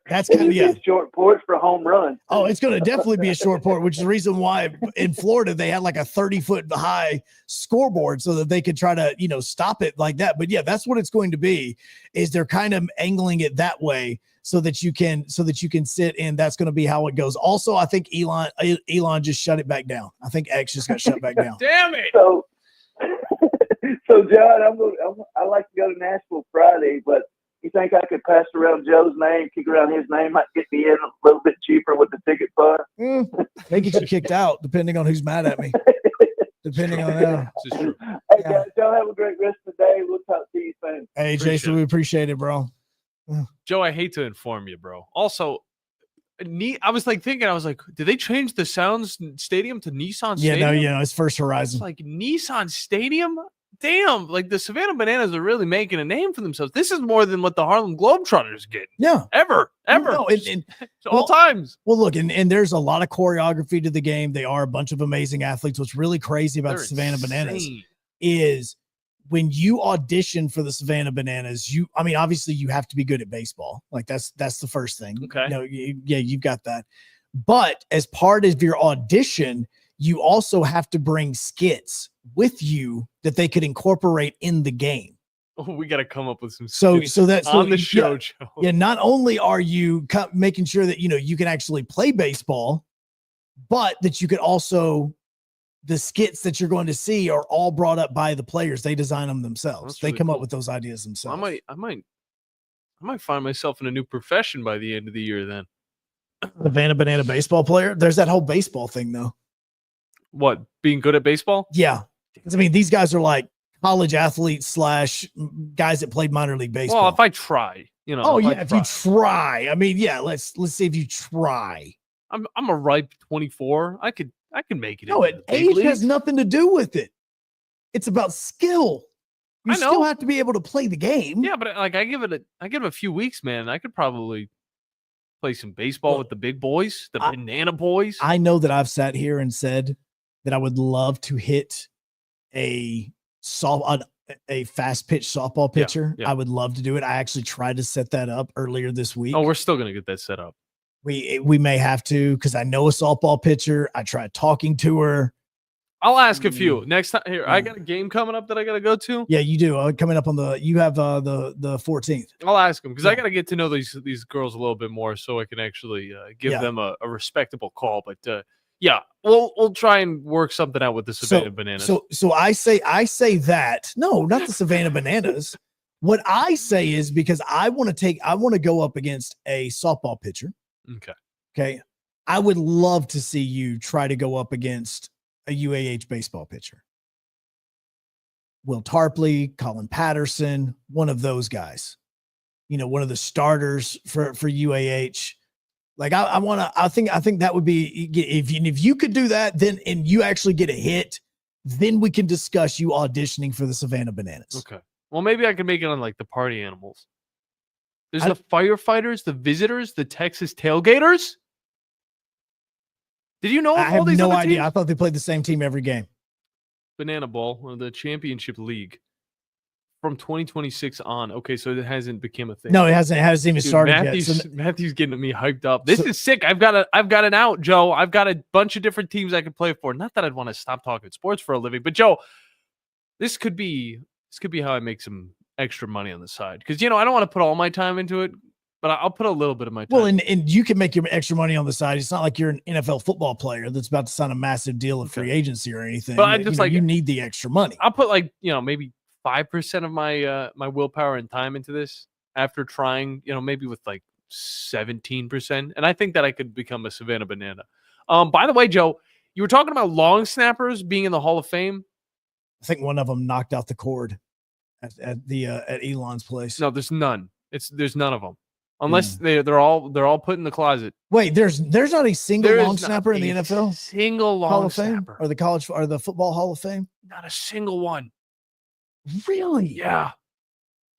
That's kind of short porch for home run. Oh, it's going to definitely be a short port, which is the reason why in Florida they had like a 30-foot high scoreboard so that they could try to, stop it like that. But yeah, that's what it's going to be. Is they're kind of angling it that way so that you can sit in. That's going to be how it goes. Also, I think Elon just shut it back down. I think X just got shut back down. Damn it! So John, I like to go to Nashville Friday, but you think I could pass around Joe's name, kick around his name, might get me in a little bit cheaper with the ticket fund? They get you kicked out, depending on who's mad at me. Depending on that. Hey, guys, y'all have a great rest of the day. We'll talk to you soon. Hey, Jason, we appreciate it, bro. Joe, I hate to inform you, bro. Also, I was like, did they change the Sounds Stadium to Nissan Stadium? Yeah, it's First Horizon. It's like Nissan Stadium? Damn, like the Savannah Bananas are really making a name for themselves. This is more than what the Harlem Globetrotters get. Yeah. Ever. No, all times. Well, look, and there's a lot of choreography to the game. They are a bunch of amazing athletes. What's really crazy about the Savannah Bananas is when you audition for the Savannah Bananas, obviously you have to be good at baseball. Like that's the first thing. Okay. You've got that. But as part of your audition, you also have to bring skits with you that they could incorporate in the game. Oh, we got to come up with some. So that's on the show, Joe. Yeah. Not only are you making sure that you can actually play baseball, but that you could also the skits that you're going to see are all brought up by the players. They design them themselves. They come up with those ideas themselves. I might find myself in a new profession by the end of the year. Then Savannah Banana baseball player. There's that whole baseball thing though. What, being good at baseball? Yeah. I mean, these guys are like college athletes / guys that played minor league baseball. Well, if I try, if you try. I mean, yeah, let's see if you try. I'm a ripe 24. I could make it. No, age has nothing to do with it. It's about skill. You still have to be able to play the game. Yeah, but like I give it a few weeks, man. I could probably play some baseball with the big boys, the banana boys. I know that I've sat here and said that I would love to hit a fast pitch softball pitcher. Yeah. I would love to do it. I actually tried to set that up earlier this week. Oh, we're still going to get that set up. We may have to, because I know a softball pitcher. I tried talking to her. I'll ask a few next time. Here, I got a game coming up that I got to go to. Yeah, you do. Coming up on you have the 14th. I'll ask them because I got to get to know these girls a little bit more so I can actually give them a respectable call. But yeah, we'll try and work something out with the Savannah Bananas. So I say that. No, not the Savannah Bananas. What I say is because I want to go up against a softball pitcher. Okay. I would love to see you try to go up against a UAH baseball pitcher. Will Tarpley, Colin Patterson, one of those guys. One of the starters for UAH. Like I think that would be, if you could do that, then and you actually get a hit, then we can discuss you auditioning for the Savannah Bananas. Okay. Well, maybe I can make it on like the party animals. There's the firefighters, the visitors, the Texas tailgaters. Did you know? I have no idea. I thought they played the same team every game. Banana Ball, or the championship league. From 2026 on. Okay, so it hasn't become a thing. No, it hasn't even started yet. So Matthew's getting me hyped up. This is sick. I've got an out, Joe. I've got a bunch of different teams I could play for. Not that I'd want to stop talking sports for a living, but Joe, this could be how I make some extra money on the side. Because I don't want to put all my time into it, but I'll put a little bit of my time. Well, and you can make your extra money on the side. It's not like you're an NFL football player that's about to sign a massive deal of free agency or anything. But I just you need the extra money. I'll put maybe 5% of my my willpower and time into this after trying, maybe with like 17%. And I think that I could become a Savannah Banana. By the way, Joe, you were talking about long snappers being in the Hall of Fame. I think one of them knocked out the cord at Elon's place. No, there's none. There's none of them. Unless they're all put in the closet. Wait, there's not a single long snapper in the NFL? Single long Hall of Fame snapper. or the college or the football Hall of Fame? Not a single one. Really? Yeah.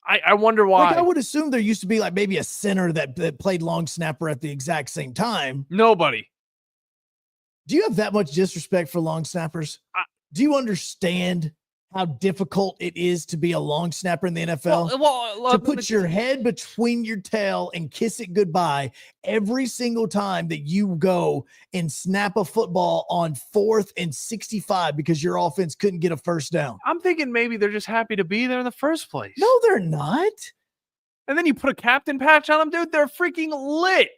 I wonder why. Like I would assume there used to be like maybe a center that played long snapper at the exact same time. Nobody. Do you have that much disrespect for long snappers? Do you understand how difficult it is to be a long snapper in the NFL? To put your head between your tail and kiss it goodbye every single time that you go and snap a football on 4th and 65 because your offense couldn't get a first down. I'm thinking maybe they're just happy to be there in the first place. No, they're not. And then you put a captain patch on them, dude. They're freaking lit.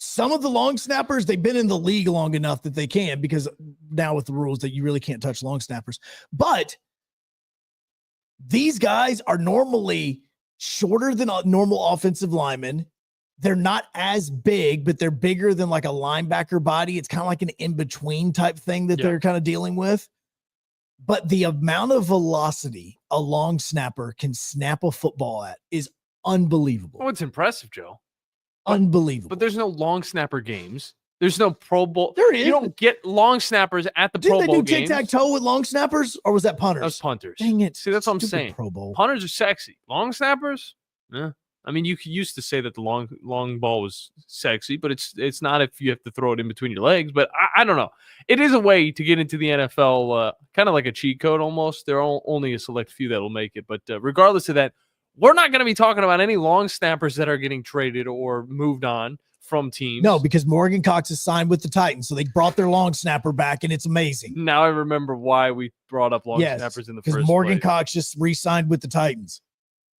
Some of the long snappers, they've been in the league long enough that they can, because now with the rules that you really can't touch long snappers. But these guys are normally shorter than a normal offensive lineman. They're not as big, but they're bigger than like a linebacker body. It's kind of like an in-between type thing that they're kind of dealing with. But the amount of velocity a long snapper can snap a football at is unbelievable. Oh, it's impressive, Joe. Unbelievable. But there's no long snapper games. There's no Pro Bowl. There is. You don't get long snappers at the Pro Bowl Didn't they do games. tic-tac-toe with long snappers, or was that punters? That was punters. Dang it. See, that's what I'm Stupid saying. Pro Bowl. Punters are sexy. Long snappers? Yeah. I mean, you used to say that the long ball was sexy, but it's not if you have to throw it in between your legs. But I don't know. It is a way to get into the NFL, kind of like a cheat code almost. There are only a select few that will make it. But regardless of that, we're not going to be talking about any long snappers that are getting traded or moved on from teams. No, because Morgan Cox is signed with the Titans, so they brought their long snapper back, and it's amazing. Now I remember why we brought up long snappers in the first because Morgan place. Cox just re-signed with the Titans.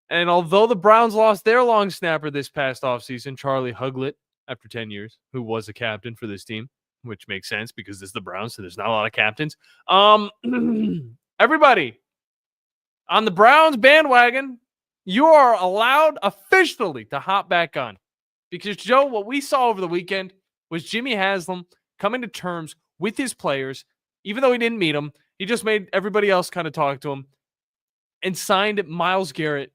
And although the Browns lost their long snapper this past offseason, Charlie Huglett, after 10 years, who was a captain for this team, which makes sense because it's the Browns, so there's not a lot of captains. Everybody on the Browns bandwagon, you are allowed officially to hop back on. Because, Joe, what we saw over the weekend was Jimmy Haslam coming to terms with his players. Even though he didn't meet them, he just made everybody else kind of talk to him and signed Myles Garrett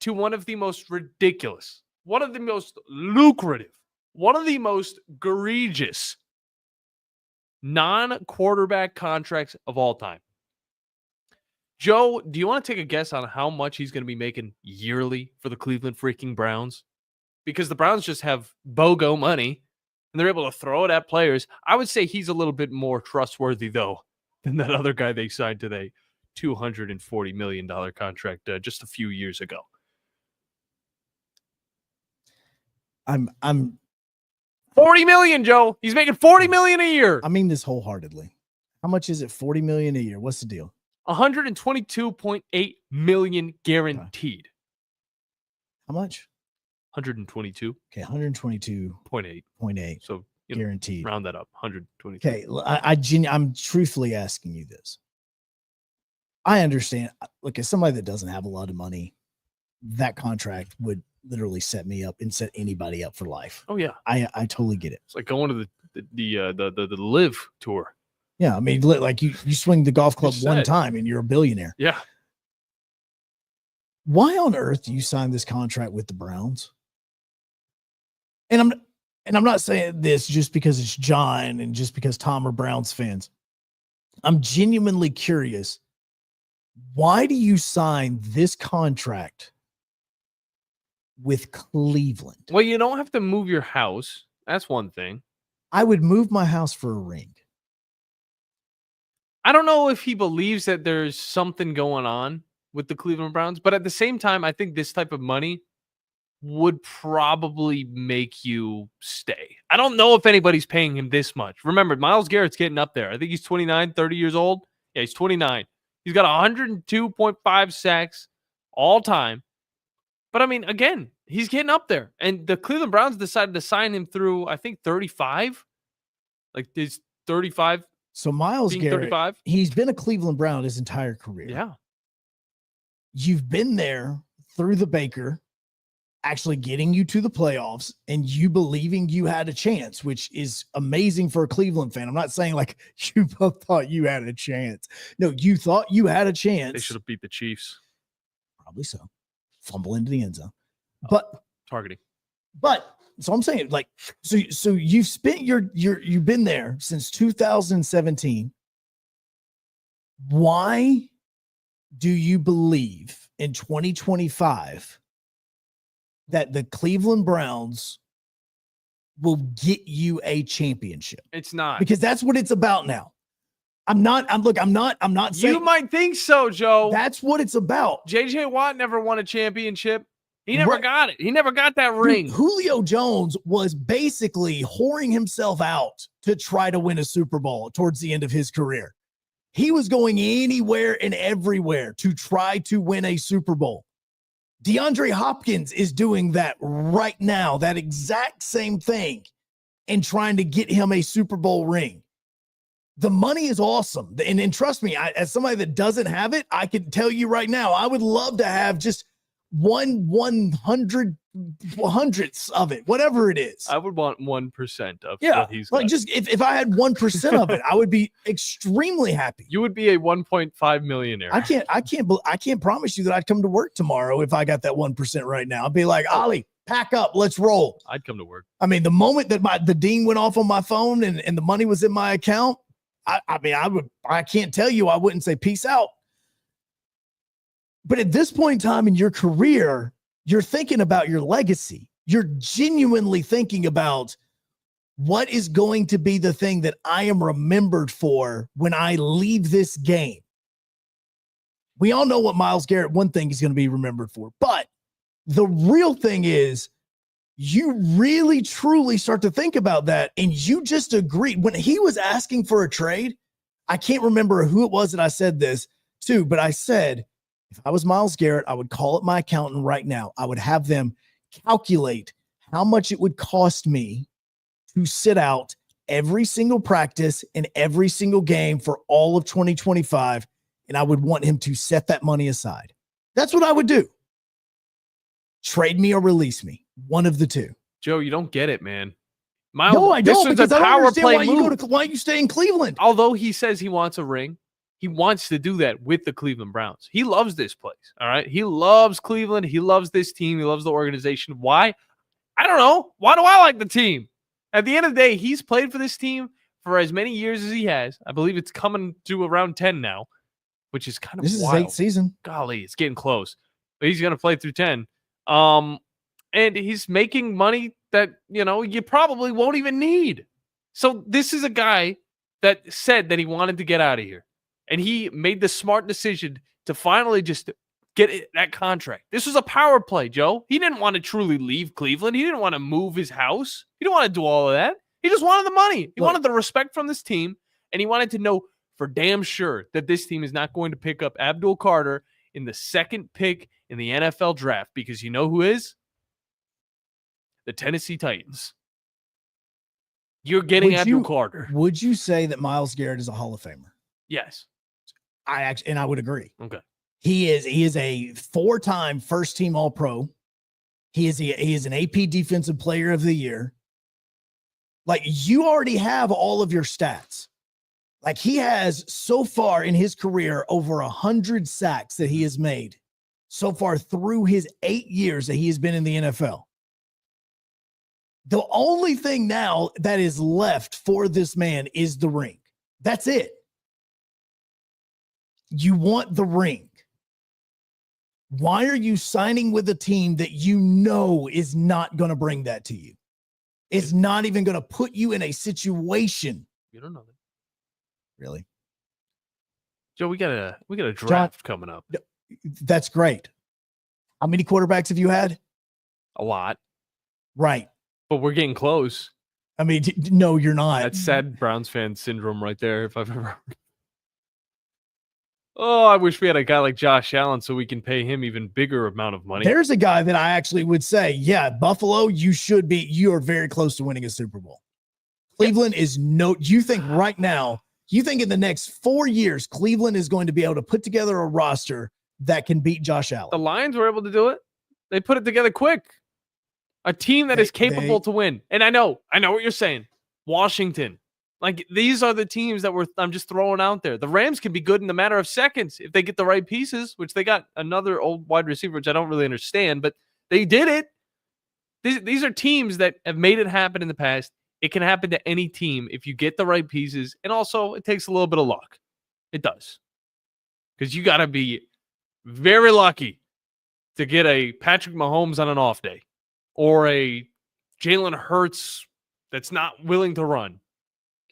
to one of the most ridiculous, one of the most lucrative, one of the most egregious non-quarterback contracts of all time. Joe, do you want to take a guess on how much he's going to be making yearly for the Cleveland freaking Browns? Because the Browns just have BOGO money, and they're able to throw it at players. I would say he's a little bit more trustworthy, though, than that other guy they signed to the $240 million contract just a few years ago. I'm $40 million, Joe. He's making $40 million a year. I mean this wholeheartedly. How much is it? $40 million a year. What's the deal? $122.8 million guaranteed. How much? 122. Okay, 122.8. So guaranteed. Round that up. 122. Okay, I'm truthfully asking you this. I understand. Look, as somebody that doesn't have a lot of money, that contract would literally set me up and set anybody up for life. Oh yeah, I totally get it. It's like going to the Live tour. Yeah, I mean, like you swing the golf club one time and you're a billionaire. Yeah. Why on earth do you sign this contract with the Browns? And I'm not saying this just because it's John and just because Tom are Browns fans. I'm genuinely curious. Why do you sign this contract with Cleveland? Well, you don't have to move your house. That's one thing. I would move my house for a ring. I don't know if he believes that there's something going on with the Cleveland Browns, but at the same time, I think this type of money would probably make you stay. I don't know if anybody's paying him this much. Remember, Myles Garrett's getting up there. I think he's 29, 30 years old. Yeah, he's 29. He's got 102.5 sacks all time. But I mean, again, he's getting up there. And the Cleveland Browns decided to sign him through, I think, 35. Like this 35. So Myles Garrett, 35. He's been a Cleveland Brown his entire career. Yeah. You've been there through the Baker. actually getting you to the playoffs and you believing you had a chance, which is amazing for a Cleveland fan. I'm not saying like you both thought you had a chance. No, you thought you had a chance. They should have beat the Chiefs. Probably so. Fumble into the end zone. But targeting. But so I'm saying, like, so you've spent you've been there since 2017. Why do you believe in 2025 that the Cleveland Browns will get you a championship? It's not, because that's what it's about now. I'm not saying you might think so, Joe. That's what it's about. JJ Watt never won a championship. He never got it. He never got that ring. Dude, Julio Jones was basically whoring himself out to try to win a Super Bowl towards the end of his career. He was going anywhere and everywhere to try to win a Super Bowl. DeAndre Hopkins is doing that right now, that exact same thing, and trying to get him a Super Bowl ring. The money is awesome. And trust me, as somebody that doesn't have it, I can tell you right now, I would love to have just 1/100th of it, whatever it is. I would want 1% of what he's like got. just if I had 1% of it, I would be extremely happy. You would be a 1.5 millionaire. I can't promise you that I'd come to work tomorrow if I got that 1% right now. I'd be like, Ollie, pack up, let's roll. I'd come to work. I mean, the moment that the ding went off on my phone and the money was in my account, I can't tell you I wouldn't say peace out. But at this point in time in your career, you're thinking about your legacy. You're genuinely thinking about what is going to be the thing that I am remembered for when I leave this game. We all know what Myles Garrett, one thing he's going to be remembered for. But the real thing is you really, truly start to think about that. And you just agreed. When he was asking for a trade, I can't remember who it was that I said this to, but I said, if I was Myles Garrett, I would call up my accountant right now. I would have them calculate how much it would cost me to sit out every single practice and every single game for all of 2025. And I would want him to set that money aside. That's what I would do. Trade me or release me. One of the two. Joe, you don't get it, man. Myles, no, I don't, because I don't understand play why you stay in Cleveland. Although he says he wants a ring, he wants to do that with the Cleveland Browns. He loves this place, all right? He loves Cleveland. He loves this team. He loves the organization. Why? I don't know. Why do I like the team? At the end of the day, he's played for this team for as many years as he has. I believe it's coming to around 10 now, which is kind of wild. This is wild. his 8th season. Golly, it's getting close. But he's going to play through 10. And he's making money that, you probably won't even need. So this is a guy that said that he wanted to get out of here. And he made the smart decision to finally just get that contract. This was a power play, Joe. He didn't want to truly leave Cleveland. He didn't want to move his house. He didn't want to do all of that. He just wanted the money. He wanted the respect from this team. And he wanted to know for damn sure that this team is not going to pick up Abdul Carter in the second pick in the NFL draft. Because you know who is? The Tennessee Titans. You're getting Abdul Carter. Would you say that Myles Garrett is a Hall of Famer? Yes. I would agree. Okay. He is a 4-time first team All-Pro. He is an AP Defensive Player of the Year. Like, you already have all of your stats. Like, he has so far in his career over 100 sacks that he has made so far through his 8 years that he has been in the NFL. The only thing now that is left for this man is the ring. That's it. You want the ring. Why are you signing with a team that you know is not going to bring that to you? It's not even going to put you in a situation. You don't know that. Really? Joe, we got a draft coming up. That's great. How many quarterbacks have you had? A lot. Right. But we're getting close. I mean, no, you're not. That's sad Browns fan syndrome right there, if I've ever heard. Oh, I wish we had a guy like Josh Allen so we can pay him even bigger amount of money. There's a guy that I actually would say, yeah, Buffalo, you are very close to winning a Super Bowl. Cleveland is you think right now, you think in the next 4 years, Cleveland is going to be able to put together a roster that can beat Josh Allen. The Lions were able to do it. They put it together quick. A team that is capable to win. And I know what you're saying. Washington. Like, these are the teams that I'm just throwing out there. The Rams can be good in a matter of seconds if they get the right pieces, which they got another old wide receiver, which I don't really understand, but they did it. These are teams that have made it happen in the past. It can happen to any team if you get the right pieces. And also, it takes a little bit of luck. It does. Because you got to be very lucky to get a Patrick Mahomes on an off day or a Jalen Hurts that's not willing to run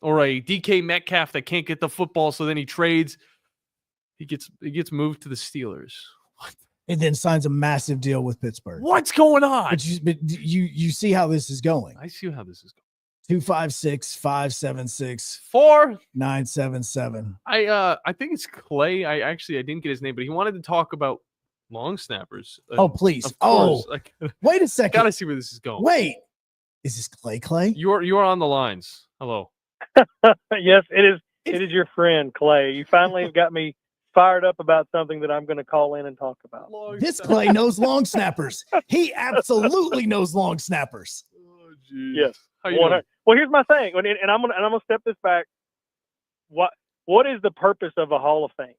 or a DK Metcalf that can't get the football, so then he trades. He gets moved to the Steelers. What? And then signs a massive deal with Pittsburgh. What's going on? But you see how this is going. I see how this is going. 256-576-4977. I think it's Clay. I didn't get his name, but he wanted to talk about long snappers. Oh, please. Wait a second. Gotta see where this is going. Wait. Is this Clay? You are on the lines. Hello. Yes, it is. It is your friend Clay. You finally got me fired up about something that I'm going to call in and talk about. This Clay knows long snappers. He absolutely knows long snappers. Oh, geez. Yes. How you doing? Well, here's my thing, and I'm gonna step this back. What is the purpose of a Hall of Fame?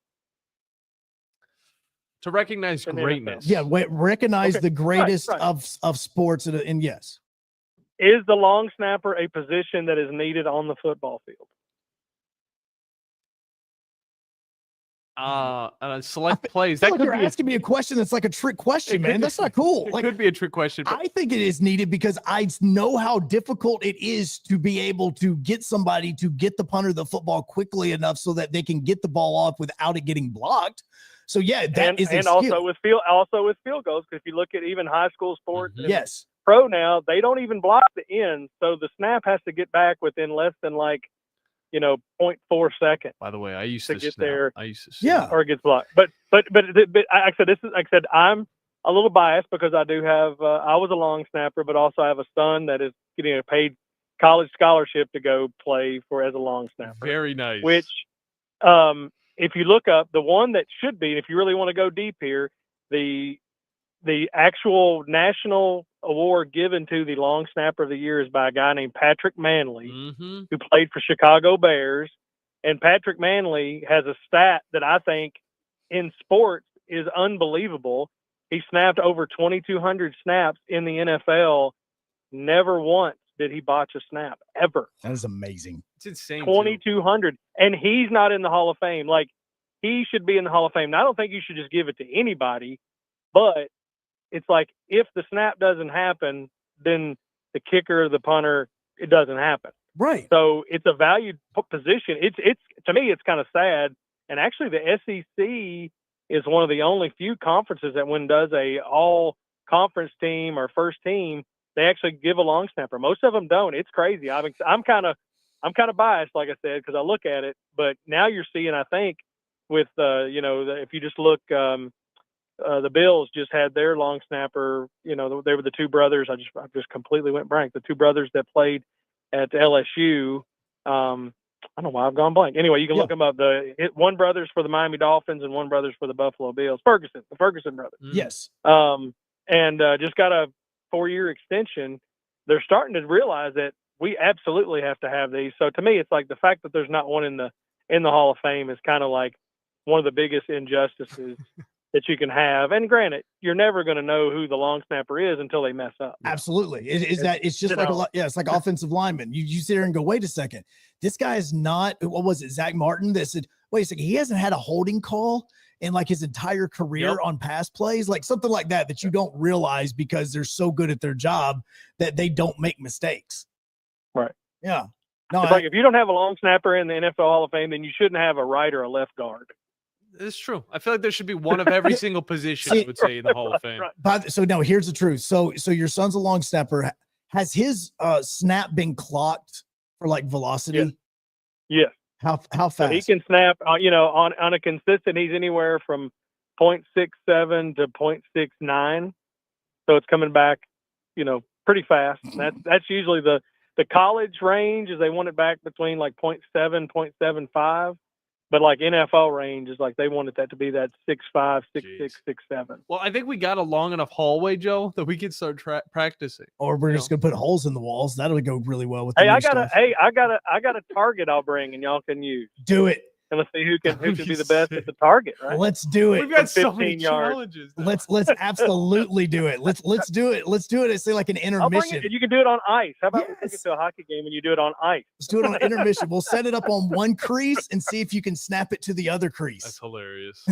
To recognize greatness. Yeah, recognize the greatest of sports, and yes. Is the long snapper a position that is needed on the football field? Select plays. That you're asking me a question that's like a trick question, man. That's not cool. It could be a trick question. I think it is needed because I know how difficult it is to be able to get somebody to get the punter the football quickly enough so that they can get the ball off without it getting blocked. So yeah, that is a skill. Also with field goals, because if you look at even high school sports, yes, pro now, they don't even block the end, so the snap has to get back within less than 0.4 seconds. By the way, I used to get snap. there. I used to snap. Or it gets blocked. But I said I'm a little biased because I do have I was a long snapper, but also I have a son that is getting a paid college scholarship to go play for as a long snapper. Very nice. Which, if you look up the one that should be, if you really want to go deep here, the actual national award given to the long snapper of the year is by a guy named Patrick Manley, who played for Chicago Bears. And Patrick Manley has a stat that I think in sports is unbelievable. He snapped over 2,200 snaps in the NFL. Never once did he botch a snap, ever. That is amazing. It's insane. 2,200. And he's not in the Hall of Fame. Like, he should be in the Hall of Fame. Now, I don't think you should just give it to anybody, but it's like if the snap doesn't happen, then the kicker, the punter, it doesn't happen. Right. So it's a valued position. It's to me, it's kind of sad. And actually, the SEC is one of the only few conferences that when does a all conference team or first team, they actually give a long snapper. Most of them don't. It's crazy. I'm kind of biased, like I said, because I look at it. But now you're seeing, I think, with if you just look. The Bills just had their long snapper. They were the two brothers. I just completely went blank. The two brothers that played at LSU. I don't know why I've gone blank. Anyway, you can look them up. One brother's for the Miami Dolphins and one brother's for the Buffalo Bills. The Ferguson brothers. Yes. And just got a 4-year extension. They're starting to realize that we absolutely have to have these. So to me, it's like the fact that there's not one in the Hall of Fame is kind of like one of the biggest injustices that you can have. And granted, you're never going to know who the long snapper is until they mess up. Absolutely. It's just like it's like offensive linemen. You sit there and go, wait a second, this guy is not, what was it, Zach Martin that said, wait a second, he hasn't had a holding call in like his entire career on pass plays, like something like that you don't realize because they're so good at their job that they don't make mistakes. Right. Yeah. No, it's like if you don't have a long snapper in the NFL Hall of Fame, then you shouldn't have a right or a left guard. It's true. I feel like there should be one of every single position, I would say, in the Hall of Fame. So now here's the truth. So your son's a long snapper. Has his snap been clocked for like velocity? Yes. How fast? So he can snap, on a consistent, he's anywhere from 0.67 to 0.69. So it's coming back, pretty fast. That's usually the college range is they want it back between like 0.7, 0.75. But like NFL range is like they wanted that to be that 6'5", 6'6", 6'7". Well, I think we got a long enough hallway, Joe, that we could start practicing. Or we're just gonna put holes in the walls. That'll go really well with. I got a target I'll bring and y'all can use. Do it. And let's see who can be the best at the target, right? Let's do it. We've got so 15 many yards. challenges. Let's absolutely do it. Let's do it. Let's do it. It's like an I'll bring intermission. it. You can do it on ice. How about we take it to a hockey game and you do it on ice? Let's do it on intermission. We'll set it up on one crease and see if you can snap it to the other crease. That's hilarious.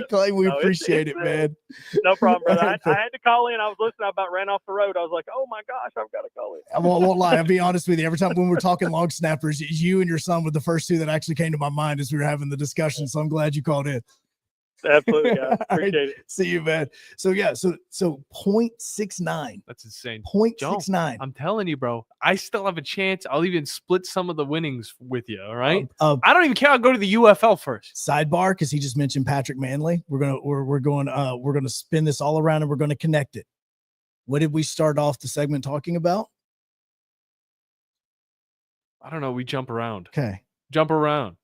Clay, we No, appreciate it, man. No problem, brother. I had to call in. I was listening. I about ran off the road. I was like, oh my gosh, I've got to call in. I won't lie. I'll be honest with you. Every time when we're talking long snappers, you and your son were the first two that actually came to my mind as we were having the discussion. So I'm glad you called in. Absolutely, guys. Appreciate it. See you, man. So yeah, so 0.69. That's insane. 0.69. I'm telling you, bro. I still have a chance. I'll even split some of the winnings with you. All right. I don't even care. I'll go to the UFL first. Sidebar, because he just mentioned Patrick Manley. We're gonna spin this all around and we're gonna connect it. What did we start off the segment talking about? I don't know. We jump around. Okay. Jump around.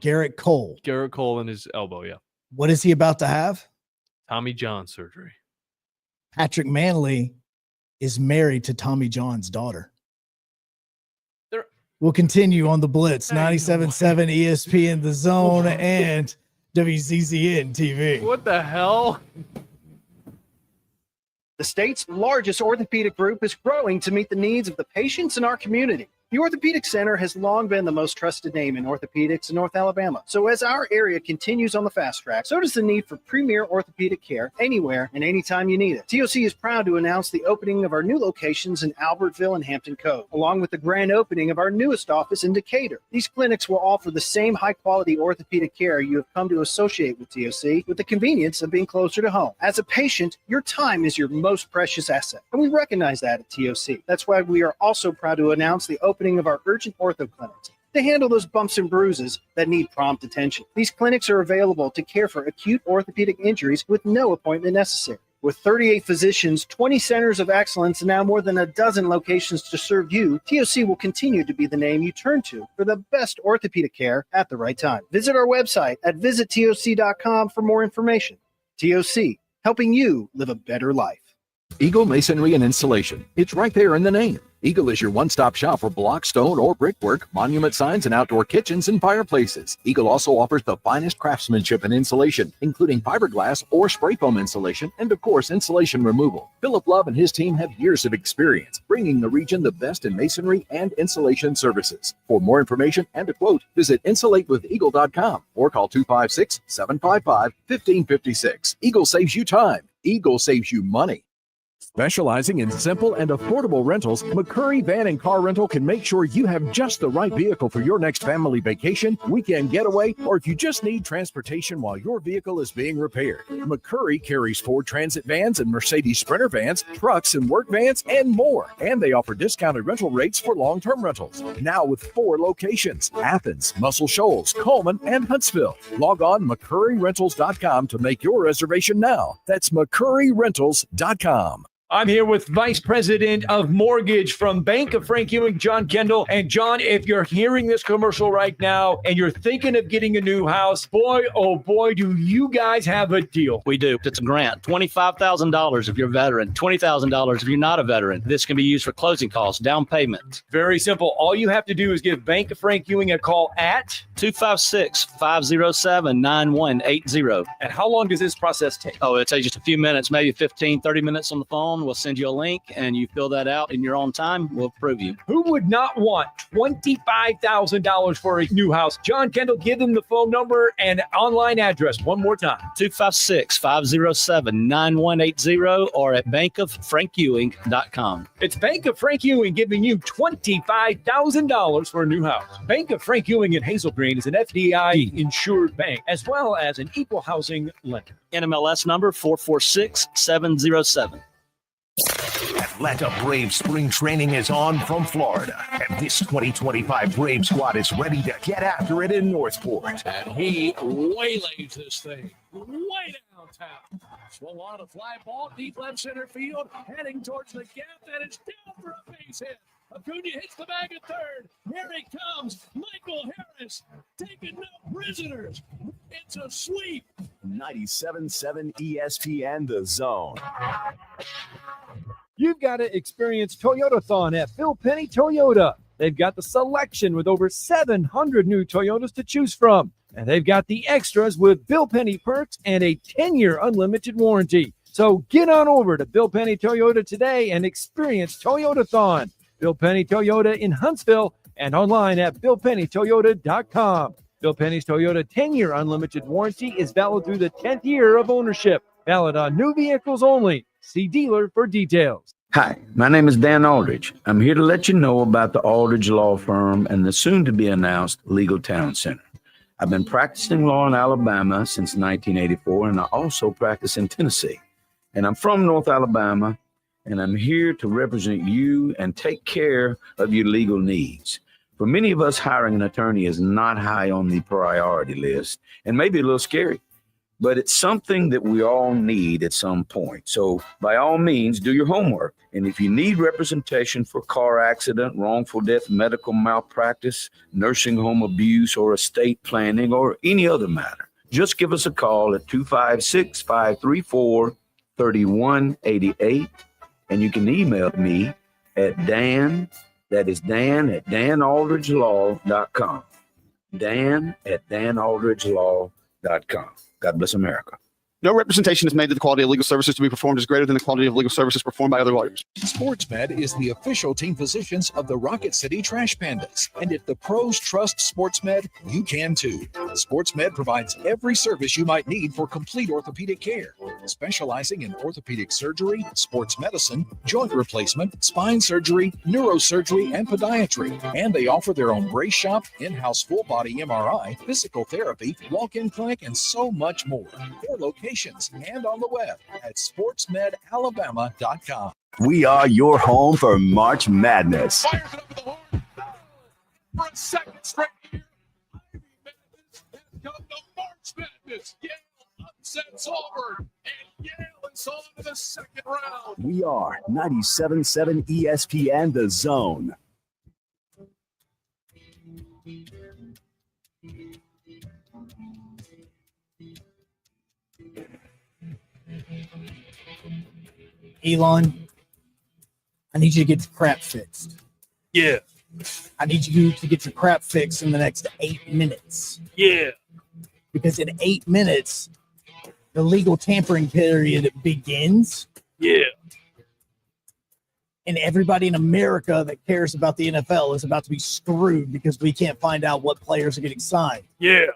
Garrett Cole in his elbow. Yeah. What is he about to have? Tommy John surgery. Patrick Manley is married to Tommy John's daughter. We'll continue on the Blitz, 97.7 ESPN The Zone and WCCN TV. What the hell? The state's largest orthopedic group is growing to meet the needs of the patients in our community. The Orthopedic Center has long been the most trusted name in orthopedics in North Alabama. So as our area continues on the fast track, so does the need for premier orthopedic care anywhere and anytime you need it. TOC is proud to announce the opening of our new locations in Albertville and Hampton Cove, along with the grand opening of our newest office in Decatur. These clinics will offer the same high-quality orthopedic care you have come to associate with TOC, with the convenience of being closer to home. As a patient, your time is your most precious asset, and we recognize that at TOC. That's why we are also proud to announce the opening of our urgent ortho clinics to handle those bumps and bruises that need prompt attention. These clinics are available to care for acute orthopedic injuries with no appointment necessary. With 38 physicians, 20 centers of excellence, and now more than a dozen locations to serve you, TOC will continue to be the name you turn to for the best orthopedic care at the right time. Visit our website at visittoc.com for more information. TOC, helping you live a better life. Eagle Masonry and Installation. It's right there in the name. Eagle is your one-stop shop for block, stone, or brickwork, monument signs, and outdoor kitchens and fireplaces. Eagle also offers the finest craftsmanship and insulation, including fiberglass or spray foam insulation, and of course, insulation removal. Philip Love and his team have years of experience, bringing the region the best in masonry and insulation services. For more information and a quote, visit insulatewitheagle.com or call 256-755-1556. Eagle saves you time. Eagle saves you money. Specializing in simple and affordable rentals, McCurry Van and Car Rental can make sure you have just the right vehicle for your next family vacation, weekend getaway, or if you just need transportation while your vehicle is being repaired. McCurry carries Ford Transit vans and Mercedes Sprinter vans, trucks and work vans, and more. And they offer discounted rental rates for long-term rentals. Now with 4 locations: Athens, Muscle Shoals, Coleman, and Huntsville. Log on McCurryRentals.com to make your reservation now. That's McCurryRentals.com. I'm here with Vice President of Mortgage from Bank of Frank Ewing, John Kendall. And John, if you're hearing this commercial right now and you're thinking of getting a new house, boy, oh boy, do you guys have a deal. We do. It's a grant. $25,000 if you're a veteran, $20,000 if you're not a veteran. This can be used for closing costs, down payment. Very simple. All you have to do is give Bank of Frank Ewing a call at 256-507-9180. And how long does this process take? Oh, it takes just a few minutes, maybe 15, 30 minutes on the phone. We'll send you a link and you fill that out in your own time. We'll approve you. Who would not want $25,000 for a new house? John Kendall, give them the phone number and online address one more time. 256-507-9180 or at bankoffrankewing.com. It's Bank of Frank Ewing giving you $25,000 for a new house. Bank of Frank Ewing in Hazel Green is an FDIC insured bank as well as an equal housing lender. NMLS number 446707. Atlanta Braves spring training is on from Florida, and this 2025 Brave squad is ready to get after it in Northport. And he waylays this thing way downtown. Swung on a fly ball, deep left center field, heading towards the gap, and it's down for a base hit. Acuna hits the bag at third. Here he comes, Michael Harris. Morris taking no prisoners. It's a sweep. 97.7 ESPN The Zone. You've got to experience Toyotathon at Bill Penny Toyota. They've got the selection with over 700 new Toyotas to choose from. And they've got the extras with Bill Penny perks and a 10-year unlimited warranty. So get on over to Bill Penny Toyota today and experience Toyotathon. Bill Penny Toyota in Huntsville and online at BillPennyToyota.com. Bill Penny's Toyota 10-year unlimited warranty is valid through the 10th year of ownership. Valid on new vehicles only. See dealer for details. Hi, my name is Dan Aldridge. I'm here to let you know about the Aldridge Law Firm and the soon-to-be-announced Legal Town Center. I've been practicing law in Alabama since 1984, and I also practice in Tennessee. And I'm from North Alabama, and I'm here to represent you and take care of your legal needs. For many of us, hiring an attorney is not high on the priority list and maybe a little scary, but it's something that we all need at some point. So by all means, do your homework. And if you need representation for car accident, wrongful death, medical malpractice, nursing home abuse, or estate planning, or any other matter, just give us a call at 256-534-3188. And you can email me at Dan, that is Dan at danaldridgelaw.com. Dan at danaldridgelaw.com. God bless America. No representation is made that the quality of legal services to be performed is greater than the quality of legal services performed by other lawyers. SportsMed is the official team physicians of the Rocket City Trash Pandas. And if the pros trust SportsMed, you can too. SportsMed provides every service you might need for complete orthopedic care, specializing in orthopedic surgery, sports medicine, joint replacement, spine surgery, neurosurgery, and podiatry. And they offer their own brace shop, in-house full-body MRI, physical therapy, walk-in clinic, and so much more. Their locations and on the web at sportsmedalabama.com. We are your home for March Madness. Fires it up with the horn. For a second straight year. Ivy Madness has come to March Madness. Yale upsets Auburn, and Yale is on to the second round. We are 97.7 ESPN The Zone. Elon, I need you to get your crap fixed. Yeah. I need you to get your crap fixed in the next 8 minutes. Yeah. Because in 8 minutes, the legal tampering period begins. Yeah. And everybody in America that cares about the NFL is about to be screwed because we can't find out what players are getting signed. Yeah.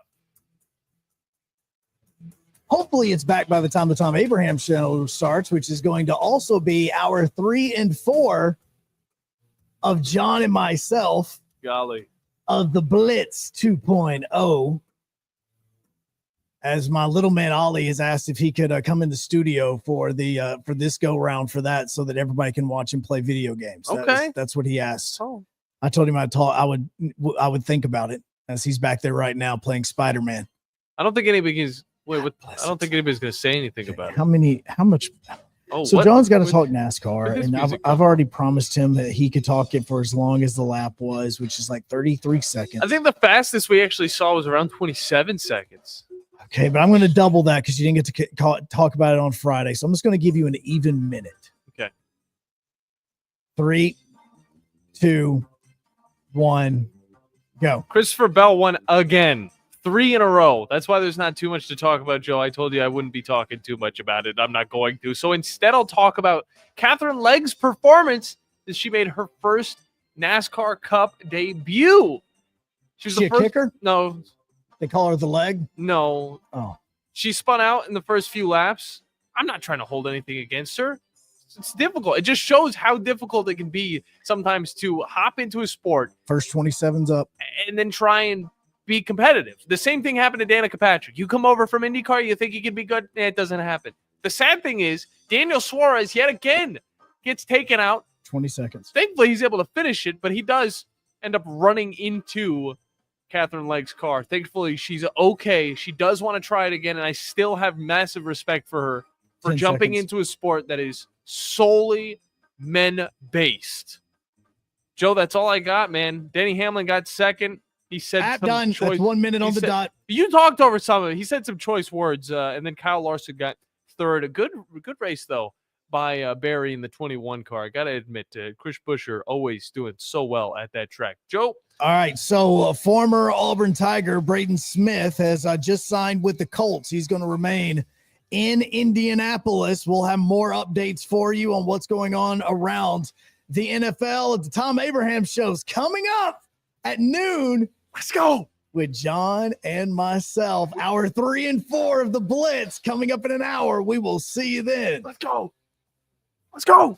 Hopefully it's back by the time the Tom Abraham show starts, which is going to also be hour 3 and 4 of John and myself Golly. of the Blitz 2.0. As my little man Ollie has asked if he could come in the studio for the for this go round for that, so that everybody can watch him play video games. That's what he asked. Oh. I told him I would think about it, as he's back there right now playing Spider-Man. I don't think anybody's I don't think anybody's going to say anything about it. How much? Oh, so what? John's got to With- talk with NASCAR, this and music I've already promised him that he could talk it for as long as the lap was, which is like 33 seconds. I think the fastest we actually saw was around 27 seconds. Okay, but I'm going to double that because you didn't get to talk about it on Friday. So I'm just going to give you an even minute. Okay. 3, 2, 1, go. Christopher Bell won again. 3 in a row. That's why there's not too much to talk about, Joe. I told you I wouldn't be talking too much about it. I'm not going to. So instead, I'll talk about Catherine Legg's performance as she made her first NASCAR Cup debut. Is she a kicker? No. They call her the leg? No. Oh. She spun out in the first few laps. I'm not trying to hold anything against her. It's difficult. It just shows how difficult it can be sometimes to hop into a sport. First 27's up. And then try and be competitive. The same thing happened to Danica Patrick. You come over from IndyCar, you think you can be good? It doesn't happen. The sad thing is, Daniel Suarez yet again gets taken out. 20 seconds. Thankfully, he's able to finish it, but he does end up running into Catherine Legg's car. Thankfully, she's okay. She does want to try it again, and I still have massive respect for her for 10 jumping seconds. into a sport that is solely men-based. Joe, that's all I got, man. Denny Hamlin got second. He said App some done. choice- That's 1 minute he on the said- dot. You talked over some of it. He said some choice words, and then Kyle Larson got third. A good race, though, by Barry in the 21 car. I got to admit, Chris Buescher always doing so well at that track. Joe? All right, so former Auburn Tiger Braden Smith has just signed with the Colts. He's going to remain in Indianapolis. We'll have more updates for you on what's going on around the NFL. The Tom Abraham Show's coming up at noon. Let's go. With John and myself. Hour 3 and 4 of the Blitz coming up in an hour. We will see you then. Let's go. Let's go.